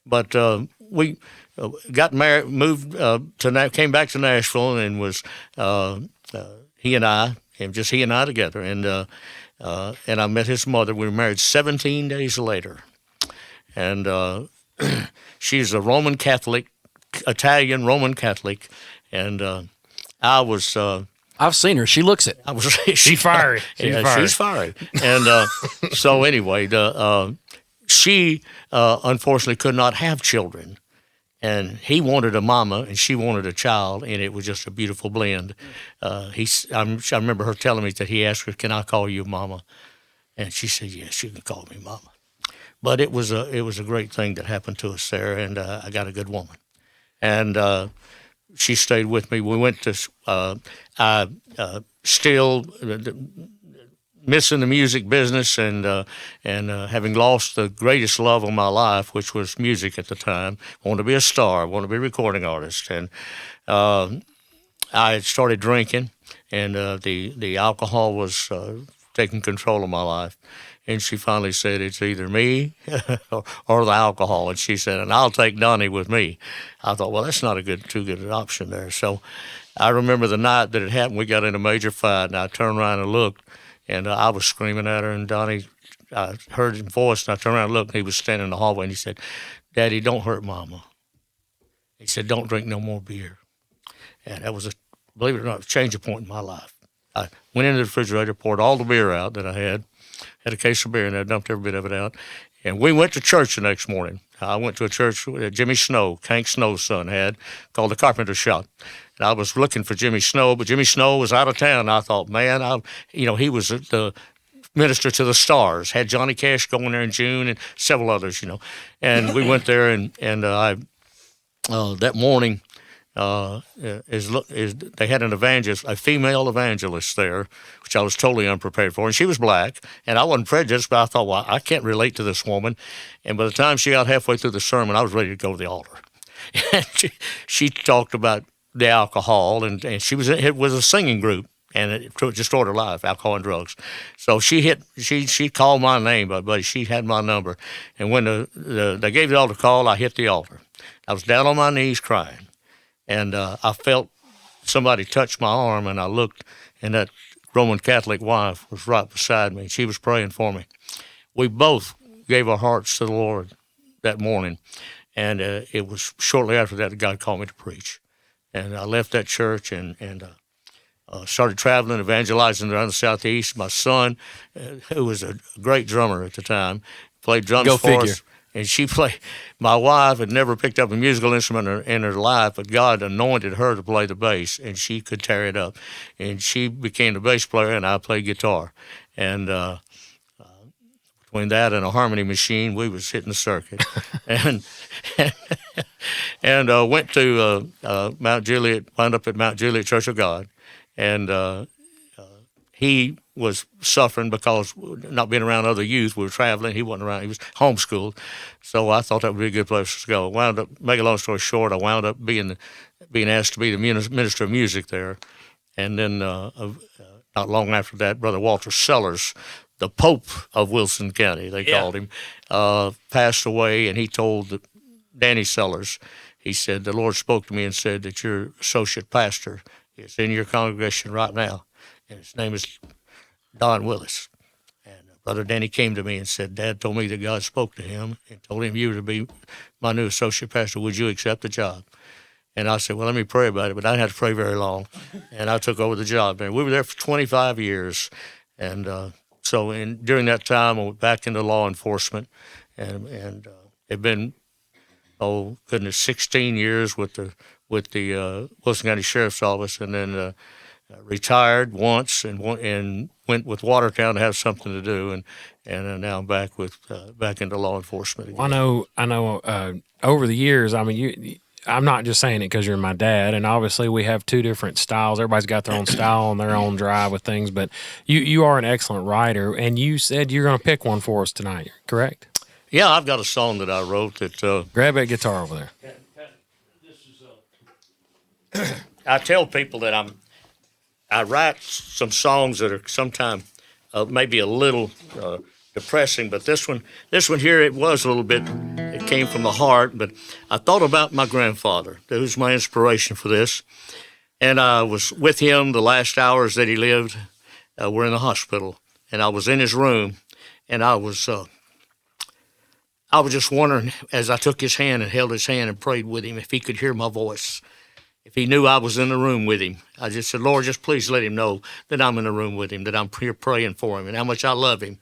Speaker 5: But we got married, moved came back to Nashville, and was he and I together, and I met his mother. We were married 17 days later, and she's a Roman Catholic, Italian Roman Catholic, and I was.
Speaker 2: I've seen her. She looks it.
Speaker 5: I was.
Speaker 1: She's fiery.
Speaker 5: She's fiery. And so anyway, she unfortunately could not have children, and he wanted a mama and she wanted a child, and it was just a beautiful blend. I remember her telling me that he asked her, "Can I call you mama?" And she said, "Yes, you can call me mama." But it was a great thing that happened to us there, and I got a good woman, and she stayed with me. We went to still missing the music business, and having lost the greatest love of my life, which was music at the time. Wanted to be a star, wanted to be a recording artist, and I started drinking, and the alcohol was taking control of my life. And she finally said, "It's either me or the alcohol." And she said, "And I'll take Donnie with me." I thought, well, that's not too good an option there. So I remember the night that it happened, we got in a major fight, and I turned around and looked, and I was screaming at her, and Donnie, I heard his voice, and I turned around and looked, and he was standing in the hallway, and he said, "Daddy, don't hurt Mama." He said, "Don't drink no more beer." And that was, believe it or not, a change point in my life. I went into the refrigerator, poured all the beer out that I had a case of beer, and I dumped every bit of it out. And we went to church the next morning. I went to a church that Jimmy Snow, Hank Snow's son, had, called the Carpenter Shop. And I was looking for Jimmy Snow, but Jimmy Snow was out of town. I thought, man, he was the minister to the stars, had Johnny Cash going there in June and several others, And we went there, and I that morning, they had an evangelist, a female evangelist there, which I was totally unprepared for, and she was black, and I wasn't prejudiced, but I thought, well, I can't relate to this woman. And by the time she got halfway through the sermon, I was ready to go to the altar. And she talked about the alcohol, and it was a singing group, and it destroyed her life, alcohol and drugs. So she called my name, buddy. She had my number, and when they gave the altar call, I hit the altar. I was down on my knees crying. And I felt somebody touch my arm, and I looked, and that Roman Catholic wife was right beside me. She was praying for me. We both gave our hearts to the Lord that morning, and it was shortly after that God called me to preach. And I left that church and started traveling, evangelizing around the Southeast. My son, who was a great drummer at the time, played drums for us. And my wife had never picked up a musical instrument in her life, but God anointed her to play the bass, and she could tear it up. And she became the bass player, and I played guitar. And between that and a harmony machine, we was hitting the circuit. and went to Mount Juliet, wound up at Mount Juliet Church of God. And he was suffering because not being around other youth. We were traveling. He wasn't around. He was homeschooled. So I thought that would be a good place to go. Wound up, make a long story short, I wound up being asked to be the minister of music there. And then not long after that, Brother Walter Sellers, the Pope of Wilson County, they called him, passed away. And he told Danny Sellers, he said, "The Lord spoke to me and said that your associate pastor is in your congregation right now. And his name is Don Willis." And Brother Danny came to me and said, "Dad told me that God spoke to him and told him you were to be my new associate pastor. Would you accept the job?" And I said, "Well, let me pray about it." But I didn't have to pray very long. And I took over the job. And we were there for 25 years. And during that time, I went back into law enforcement. And it's been, 16 years with the Wilson County Sheriff's Office, and then retired once and went with Watertown to have something to do, and now I'm back into law enforcement again.
Speaker 1: I know. Over the years, I mean, I'm not just saying it because you're my dad, and obviously we have two different styles. Everybody's got their own style and their own drive with things, but you are an excellent writer, and you said you're going to pick one for us tonight, correct?
Speaker 5: Yeah, I've got a song that I wrote that.
Speaker 1: Grab that guitar over there.
Speaker 5: I tell people that I write some songs that are sometimes maybe a little depressing, but this one here, it was a little bit. It came from the heart, but I thought about my grandfather, who's my inspiration for this, and I was with him the last hours that he lived. We're in the hospital, and I was in his room, and I was just wondering, as I took his hand and held his hand and prayed with him, if he could hear my voice, if he knew I was in the room with him. I just said, Lord, just please let him know that I'm in the room with him, that I'm here praying for him, and how much I love him.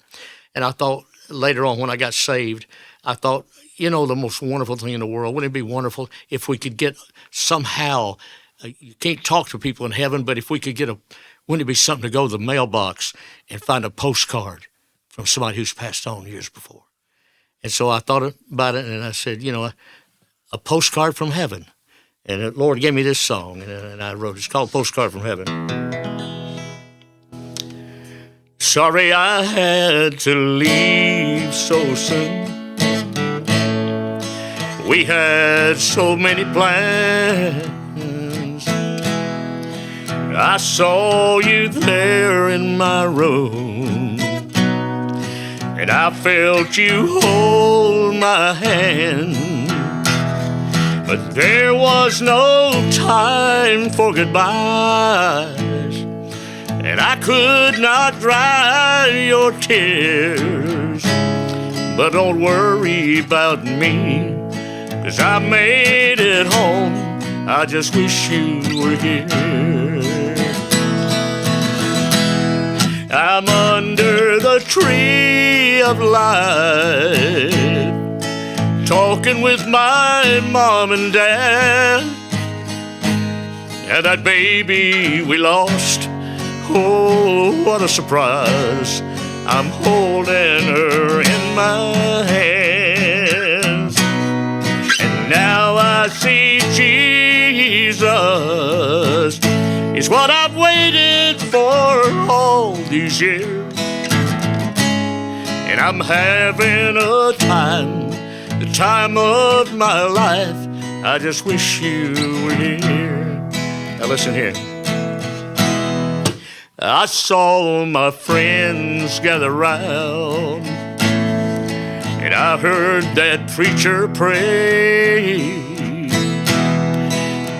Speaker 5: And I thought later on when I got saved, I thought, the most wonderful thing in the world, wouldn't it be wonderful if we could get somehow, you can't talk to people in heaven, but if we could get wouldn't it be something to go to the mailbox and find a postcard from somebody who's passed on years before? And so I thought about it, and I said, a postcard from heaven. And the Lord gave me this song, and I wrote it. It's called Postcard from Heaven. Sorry I had to leave so soon. We had so many plans. I saw you there in my room, and I felt you hold my hand. But there was no time for goodbyes, and I could not dry your tears. But don't worry about me, 'cause I made it home. I just wish you were here. I'm under the tree of life, talking with my mom and dad, and that baby we lost, oh, what a surprise. I'm holding her in my hands, and now I see Jesus is what I've waited for all these years, and I'm having a time, the time of my life. I just wish you were here. Now listen here. I saw my friends gather round, and I heard that preacher pray,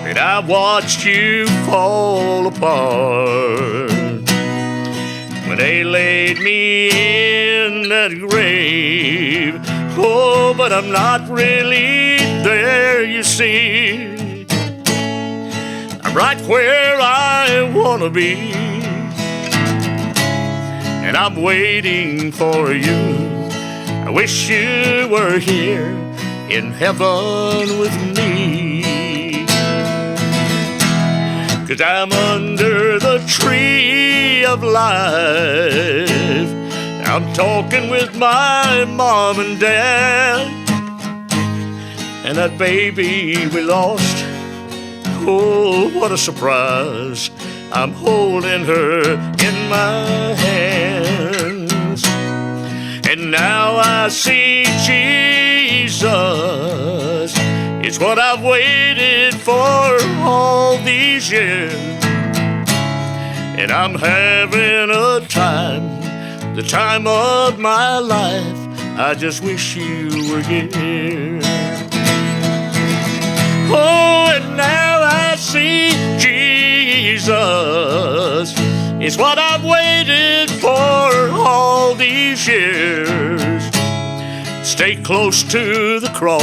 Speaker 5: and I watched you fall apart when they laid me in that grave. Oh, but I'm not really there, you see. I'm right where I want to be, and I'm waiting for you. I wish you were here in heaven with me, 'cause I'm under the tree of life. I'm talking with my mom and dad, and that baby we lost, oh, what a surprise. I'm holding her in my hands, and now I see Jesus. It's what I've waited for all these years, and I'm having a time, the time of my life. I just wish you were here. Oh, and now I see Jesus is what I've waited for all these years. Stay close to the cross,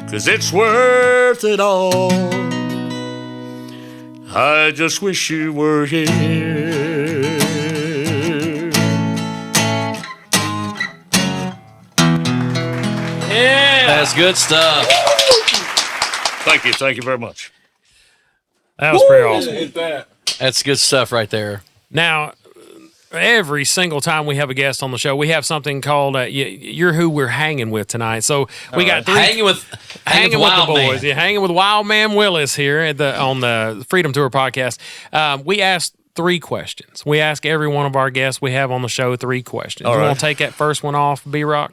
Speaker 5: 'cause it's worth it all. I just wish you were here.
Speaker 3: Yeah.
Speaker 2: That's good stuff.
Speaker 5: Thank you. Thank you very much.
Speaker 1: That was pretty awesome.
Speaker 2: That's good stuff right there.
Speaker 1: Now, every single time we have a guest on the show, we have something called "You're Who We're Hanging With" tonight. So we got three
Speaker 2: Hanging with
Speaker 1: the boys.
Speaker 2: Man.
Speaker 1: Yeah, hanging with Wild Man Willis here on the Freedom Tour podcast. We asked 3 questions. We ask every one of our guests we have on the show 3 questions.
Speaker 5: All
Speaker 1: You
Speaker 5: right.
Speaker 1: want to take that first one off, B-Rock?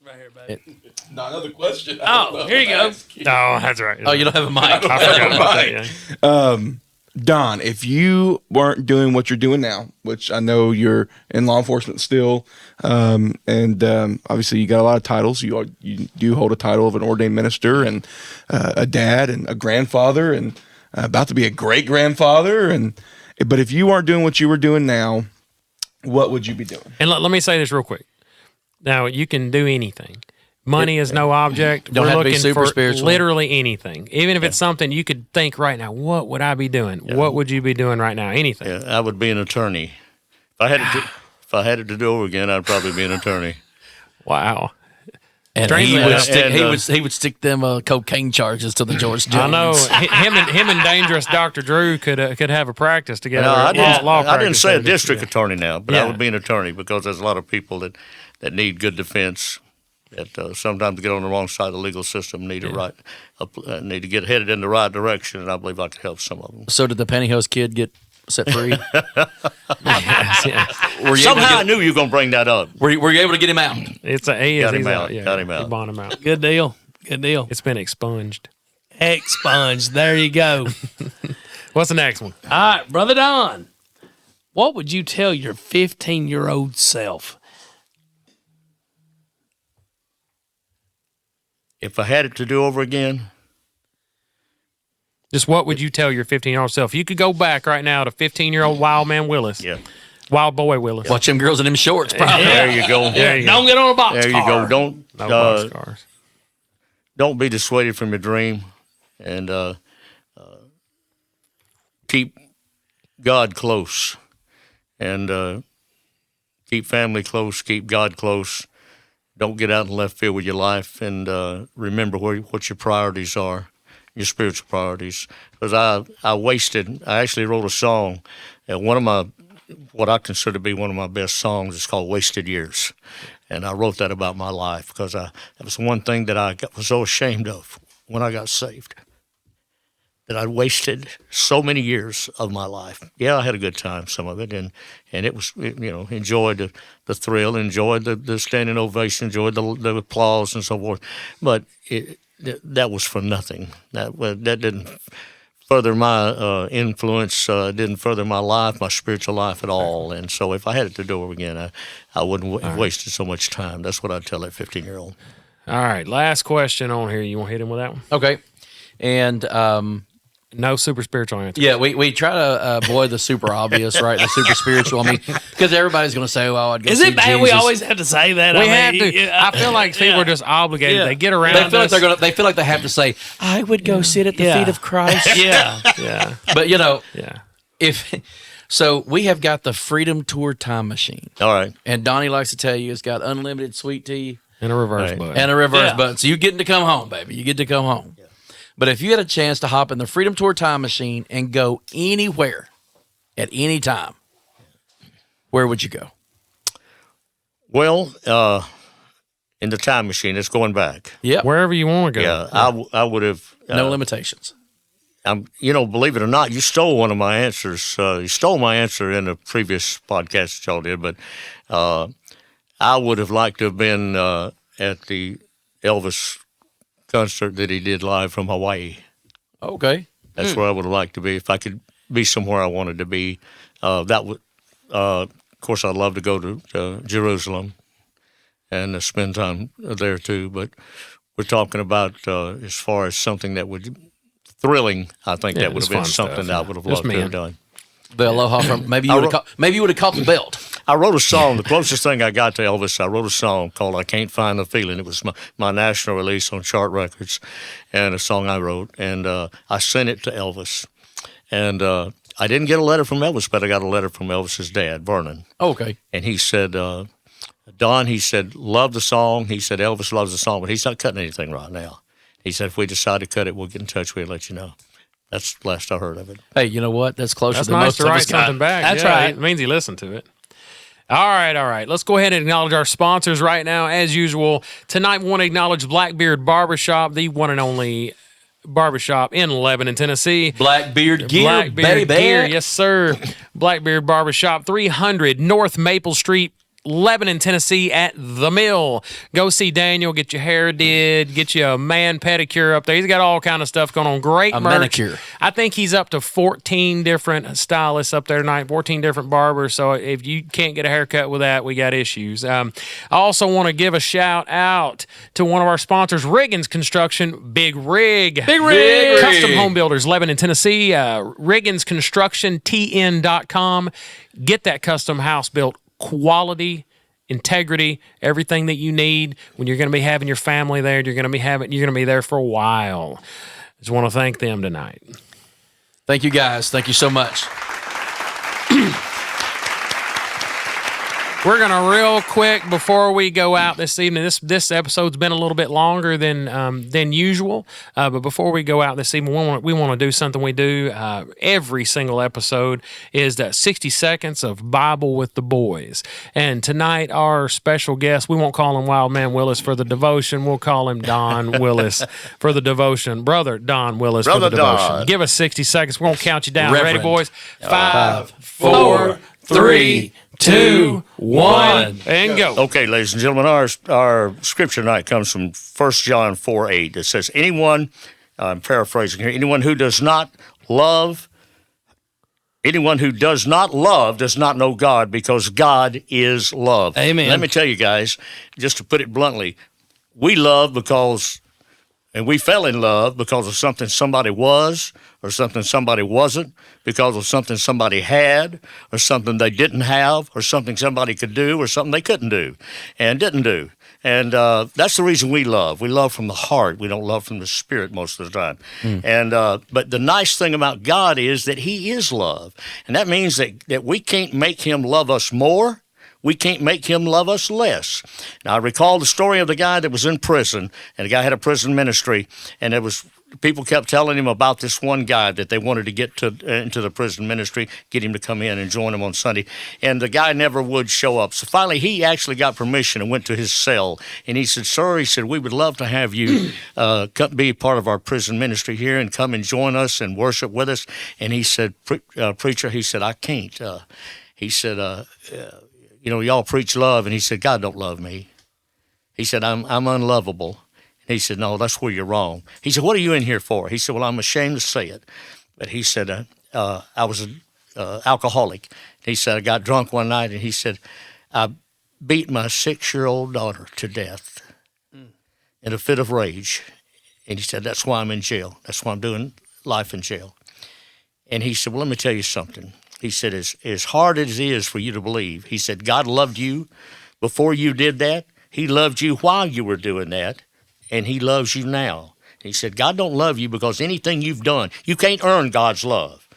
Speaker 3: Right here, buddy.
Speaker 4: Not another question.
Speaker 3: Oh, here you go.
Speaker 1: Oh, that's right.
Speaker 2: Oh, you don't have a mic.
Speaker 1: I forgot about that. Yeah.
Speaker 4: Don, if you weren't doing what you're doing now, which I know you're in law enforcement still, and obviously you got a lot of titles. You do hold a title of an ordained minister and a dad and a grandfather and about to be a great grandfather. But if you weren't doing what you were doing now, what would you be doing?
Speaker 1: And let me say this real quick. Now, you can do anything. Money is no object.
Speaker 2: Don't
Speaker 1: We're
Speaker 2: have to be
Speaker 1: looking
Speaker 2: super
Speaker 1: for
Speaker 2: spiritual.
Speaker 1: literally anything. Even if it's something you could think right now, what would I be doing? What would you be doing right now? Anything.
Speaker 5: Yeah, I would be an attorney. If I had it to do over again, I'd probably be an attorney.
Speaker 1: Wow.
Speaker 2: And
Speaker 1: Strangely
Speaker 2: he would stick them cocaine charges to the George Jones.
Speaker 1: I know him and dangerous Dr. Drew could have a practice together.
Speaker 5: No, I didn't
Speaker 1: practice
Speaker 5: say a
Speaker 1: together.
Speaker 5: district attorney now, but
Speaker 1: Yeah.
Speaker 5: I would be an attorney because there's a lot of people that need good defense. That sometimes get on the wrong side of the legal system, need to get headed in the right direction, and I believe I could help some of them.
Speaker 2: So did the pantyhose kid get set free?
Speaker 5: Somehow I knew you were going to bring that up.
Speaker 2: Were you able to get him out?
Speaker 1: It's
Speaker 5: Got him out.
Speaker 1: Yeah,
Speaker 5: Got him out.
Speaker 1: You bond him out.
Speaker 3: Good deal. Good deal.
Speaker 1: It's been expunged.
Speaker 3: Expunged. There you go.
Speaker 1: What's the next one?
Speaker 3: All right, Brother Don, what would you tell your 15-year-old self?
Speaker 5: If I had it to do over again,
Speaker 1: Just what would you tell your 15-year-old self? You could go back right now to 15-year-old Wild Man Willis.
Speaker 5: yeah.
Speaker 1: Wild Boy Willis.
Speaker 2: Watch them girls in them shorts, probably.
Speaker 5: There you go.
Speaker 1: There you go.
Speaker 3: Don't get on a box
Speaker 5: There you go. Don't
Speaker 1: No boxcars.
Speaker 5: don't be dissuaded from your dream, and keep God close, and keep family close, keep God close. Don't get out in left field with your life, and remember what your priorities are, your spiritual priorities. Because I actually wrote a song, and what I consider to be one of my best songs is called "Wasted Years," and I wrote that about my life because that was one thing that I was so ashamed of when I got saved, that I wasted so many years of my life. Yeah, I had a good time, some of it, and it was, enjoyed the thrill, enjoyed the standing ovation, enjoyed the applause and so forth, but that was for nothing. That didn't further my influence, didn't further my life, my spiritual life at all. And so if I had it to do over again, I wouldn't have wasted so much time. That's what I'd tell that 15-year-old.
Speaker 1: All right, last question on here. You want to hit him with that one?
Speaker 2: Okay. And
Speaker 1: No super spiritual answer.
Speaker 2: yeah, we try to avoid the super obvious, right? The super spiritual. I mean, because everybody's going to say, "Well, I'd go
Speaker 3: Is
Speaker 2: see
Speaker 3: it bad
Speaker 2: Jesus."
Speaker 3: we always have to say that?
Speaker 1: We
Speaker 3: I
Speaker 1: have
Speaker 3: mean,
Speaker 1: to. I feel like people are just obligated.
Speaker 3: Yeah.
Speaker 1: They get around
Speaker 2: They feel like
Speaker 1: us.
Speaker 2: they feel like they have to say, "I would go sit at the
Speaker 3: Yeah.
Speaker 2: feet of Christ."
Speaker 3: Yeah.
Speaker 1: Yeah,
Speaker 2: But
Speaker 1: yeah.
Speaker 2: So we have got the Freedom Tour time machine,
Speaker 5: All right.
Speaker 2: and Donnie likes to tell you it's got unlimited sweet tea
Speaker 1: And a reverse
Speaker 5: Right.
Speaker 1: button.
Speaker 2: and a reverse
Speaker 3: Yeah.
Speaker 2: button. So you getting to come home, baby. You get to come home. But if you had a chance to hop in the Freedom Tour time machine and go anywhere at any time, where would you go?
Speaker 5: Well, in the time machine, it's going back.
Speaker 2: Yep.
Speaker 1: Wherever you want to go.
Speaker 5: Yeah, I would have.
Speaker 2: No limitations.
Speaker 5: Believe it or not, you stole one of my answers. You stole my answer in a previous podcast that y'all did, but I would have liked to have been at the Elvis concert that he did live from Hawaii.
Speaker 2: Okay.
Speaker 5: That's where I would have liked to be. If I could be somewhere I wanted to be, that would. Of course, I'd love to go to Jerusalem and spend time there too. But we're talking about as far as something that would thrilling. I think
Speaker 1: Yeah,
Speaker 5: that would
Speaker 1: it's
Speaker 5: have been
Speaker 1: fun
Speaker 5: something
Speaker 1: stuff,
Speaker 5: that I
Speaker 1: yeah.
Speaker 5: would have
Speaker 1: Just
Speaker 5: loved to
Speaker 1: me.
Speaker 5: have done.
Speaker 2: The Aloha from maybe you would have caught the belt.
Speaker 5: I wrote a song. The closest thing I got to Elvis, I wrote a song called "I Can't Find the Feeling." It was my national release on Chart Records, and a song I wrote, and I sent it to Elvis, and I didn't get a letter from Elvis, but I got a letter from Elvis's dad, Vernon,
Speaker 2: Okay.
Speaker 5: and he said, "Don," he said, "love the song." He said, "Elvis loves the song, but he's not cutting anything right now." He said, "If we decide to cut it, we'll get in touch with you and let you know." That's the last I heard of it.
Speaker 2: Hey, you know what? That's closer
Speaker 1: That's
Speaker 2: than
Speaker 1: nice
Speaker 2: most
Speaker 1: to
Speaker 2: of
Speaker 1: write
Speaker 2: us got.
Speaker 1: something back.
Speaker 3: That's
Speaker 1: Yeah,
Speaker 3: right.
Speaker 1: It means he listened to it. All right. Let's go ahead and acknowledge our sponsors right now. As usual, tonight we want to acknowledge Blackbeard Barbershop, the one and only barbershop in Lebanon, Tennessee.
Speaker 2: Blackbeard gear,
Speaker 1: Blackbeard
Speaker 2: baby.
Speaker 1: gear, yes, sir. Blackbeard Barbershop, 300 North Maple Street, Lebanon, Tennessee at The Mill. Go see Daniel, get your hair did, get you a man pedicure up there. He's got all kind of stuff going on. Great merch.
Speaker 2: manicure.
Speaker 1: I think he's up to 14 different stylists up there tonight, 14 different barbers. So if you can't get a haircut with that, we got issues. I also want to give a shout out to one of our sponsors, Riggins Construction, Big Rig. Custom Home Builders, Lebanon, Tennessee. Riggins Construction, TN.com. Get that custom house built. Quality, integrity, everything that you need when you're going to be having your family there. You're going to be there for a while. Just want to thank them tonight.
Speaker 2: Thank you, guys. Thank you so much.
Speaker 1: We're going to real quick before we go out this evening. This episode's been a little bit longer than usual, but before we go out this evening, we want to do something we do every single episode is that 60 seconds of Bible with the boys. And tonight, our special guest, we won't call him Wild Man Willis for the devotion. We'll call him Don Willis for the devotion. Brother Don Willis for the devotion.
Speaker 5: Don.
Speaker 1: Give us 60 seconds. We're going to count you down.
Speaker 2: Reverend.
Speaker 1: Ready, boys? 5, 4, 3, 2, 1, and go.
Speaker 5: Okay, ladies and gentlemen, our scripture tonight comes from 1 John 4:8. It says, anyone, I'm paraphrasing here, anyone who does not love does not know God, because God is love.
Speaker 3: Amen.
Speaker 5: Let me tell you guys, just to put it bluntly, we love because, and we fell in love because of something somebody was or something somebody wasn't, because of something somebody had or something they didn't have, or something somebody could do or something they couldn't do and didn't do. And that's the reason we love. We love from the heart. We don't love from the spirit most of the time. And but the nice thing about God is that he is love. And that means that we can't make him love us more. We can't make him love us less. Now, I recall the story of the guy that was in prison, and the guy had a prison ministry, and people kept telling him about this one guy that they wanted to get into the prison ministry, get him to come in and join them on Sunday, and the guy never would show up. So finally, he actually got permission and went to his cell, and he said, "Sir," he said, "we would love to have you come be part of our prison ministry here and come and join us and worship with us." And he said, "Preacher," he said, "I can't." He said, y'all preach love. And he said, "God don't love me." He said, I'm unlovable. And he said, "No, that's where you're wrong." He said, "What are you in here for?" He said, "Well, I'm ashamed to say it." But he said, I was an alcoholic. He said, "I got drunk one night," and he said, "I beat my 6-year-old daughter to death in a fit of rage." And he said, "That's why I'm in jail. That's why I'm doing life in jail." And he said, "Well, let me tell you something." He said, as hard as it is for you to believe, he said, God loved you before you did that. He loved you while you were doing that, and he loves you now. He said, God don't love you because anything you've done, you can't earn God's love,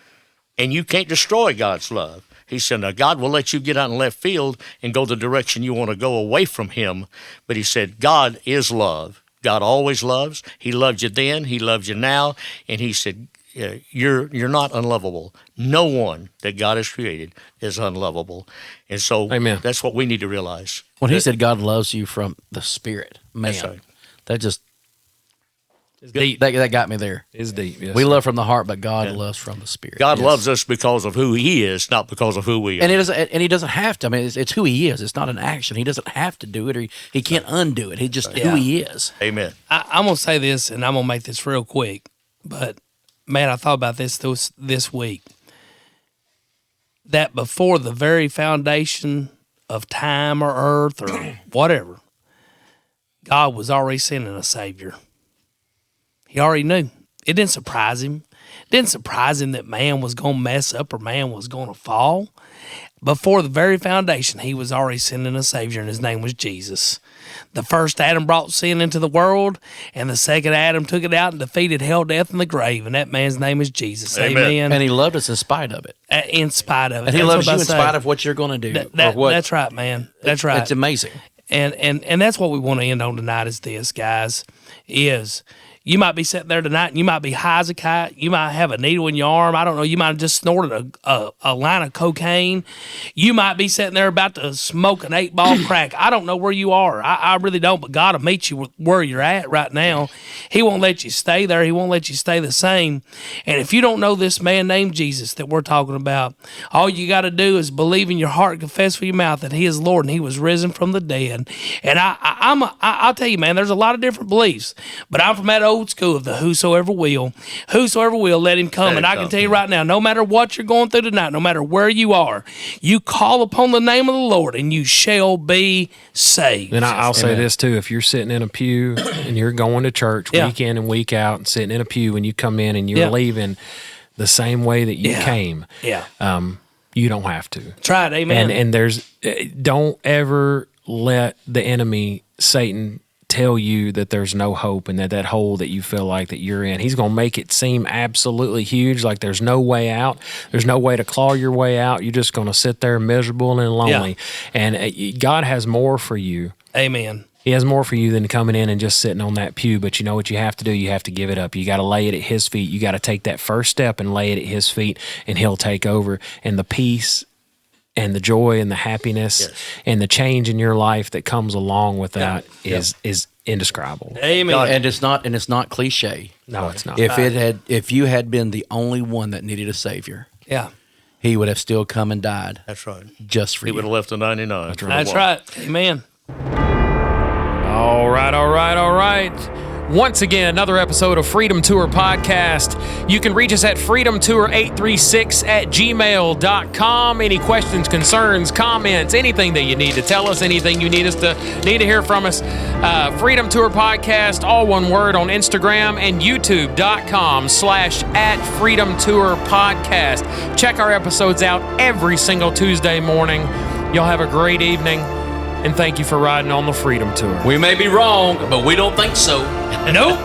Speaker 5: and you can't destroy God's love. He said, now God will let you get out in left field and go the direction you want to go away from him. But he said, God is love. God always loves. He loved you then. He loves you now. And he said, you're not unlovable. No one that God has created is unlovable. And so
Speaker 1: Amen.
Speaker 5: That's what we need to realize.
Speaker 2: When he said God loves you from the spirit, man,
Speaker 5: That's right.
Speaker 2: that just
Speaker 1: It's deep.
Speaker 2: that got me there.
Speaker 1: It's deep. Yes,
Speaker 2: We
Speaker 1: sir.
Speaker 2: love from the heart, but God loves from the spirit.
Speaker 5: God
Speaker 2: Yes.
Speaker 5: loves us because of who he is, not because of who we are.
Speaker 2: And he doesn't have to. I mean, it's who he is. It's not an action. He doesn't have to do it, or he can't undo it. He's just who he is.
Speaker 5: Amen.
Speaker 3: I'm going to say this, and I'm going to make this real quick, but man, I thought about this week, that before the very foundation of time or earth or whatever, God was already sending a Savior. He already knew. It didn't surprise him. It didn't surprise him that man was going to mess up or man was going to fall. Before the very foundation, he was already sending a Savior, and his name was Jesus. The first Adam brought sin into the world, and the second Adam took it out and defeated hell, death, and the grave, and that man's name is Jesus. Amen.
Speaker 2: And he loved us in spite of it.
Speaker 3: In spite of it.
Speaker 2: And he
Speaker 3: That's
Speaker 2: loves
Speaker 3: what
Speaker 2: you
Speaker 3: I
Speaker 2: in
Speaker 3: say.
Speaker 2: spite of what you're going to do.
Speaker 3: That's right, man. That's right.
Speaker 2: It's amazing.
Speaker 3: And that's what we want to end on tonight is this, guys, is You might be sitting there tonight and you might be high as a kite. You might have a needle in your arm. I don't know. You might have just snorted a line of cocaine. You might be sitting there about to smoke an 8-ball crack. I don't know where you are. I really don't, but God will meet you where you're at right now. He won't let you stay there. He won't let you stay the same. And if you don't know this man named Jesus that we're talking about, all you got to do is believe in your heart and confess with your mouth that he is Lord and he was risen from the dead. And I'll tell you, man, there's a lot of different beliefs, but I'm from that old school of the whosoever will, let him come. And I can tell you right now, no matter what you're going through tonight, no matter where you are, you call upon the name of the Lord and you shall be saved.
Speaker 1: And I'll say this too, if you're sitting in a pew and you're going to church week in and week out and sitting in a pew and you come in and you're leaving the same way that you came, you don't have to.
Speaker 3: Try it, amen.
Speaker 1: And there's, don't ever let the enemy, Satan, tell you that there's no hope and that hole that you feel like that you're in. He's going to make it seem absolutely huge, like there's no way out. There's no way to claw your way out. You're just going to sit there miserable and lonely. And God has more for you.
Speaker 3: Amen.
Speaker 1: He has more for you than coming in and just sitting on that pew. But you know what you have to do? You have to give it up. You got to lay it at his feet. You got to take that first step and lay it at his feet, and he'll take over. And the peace and the joy and the happiness and the change in your life that comes along with that is indescribable.
Speaker 3: Amen.
Speaker 2: And it's not cliche.
Speaker 1: No, it's not.
Speaker 2: If you had been the only one that needed a savior, he would have still come and died.
Speaker 5: That's right.
Speaker 2: Just for you.
Speaker 5: He would have left the 99.
Speaker 3: That's right. Amen.
Speaker 1: All right. Once again, another episode of Freedom Tour Podcast. You can reach us at freedomtour836@gmail.com. Any questions, concerns, comments, anything that you need to tell us, anything you need to hear from us. Freedom Tour Podcast, all one word, on Instagram and youtube.com/@Freedom Tour Podcast. Check our episodes out every single Tuesday morning. Y'all have a great evening. And thank you for riding on the Freedom Tour.
Speaker 2: We may be wrong, but we don't think so.
Speaker 3: Nope.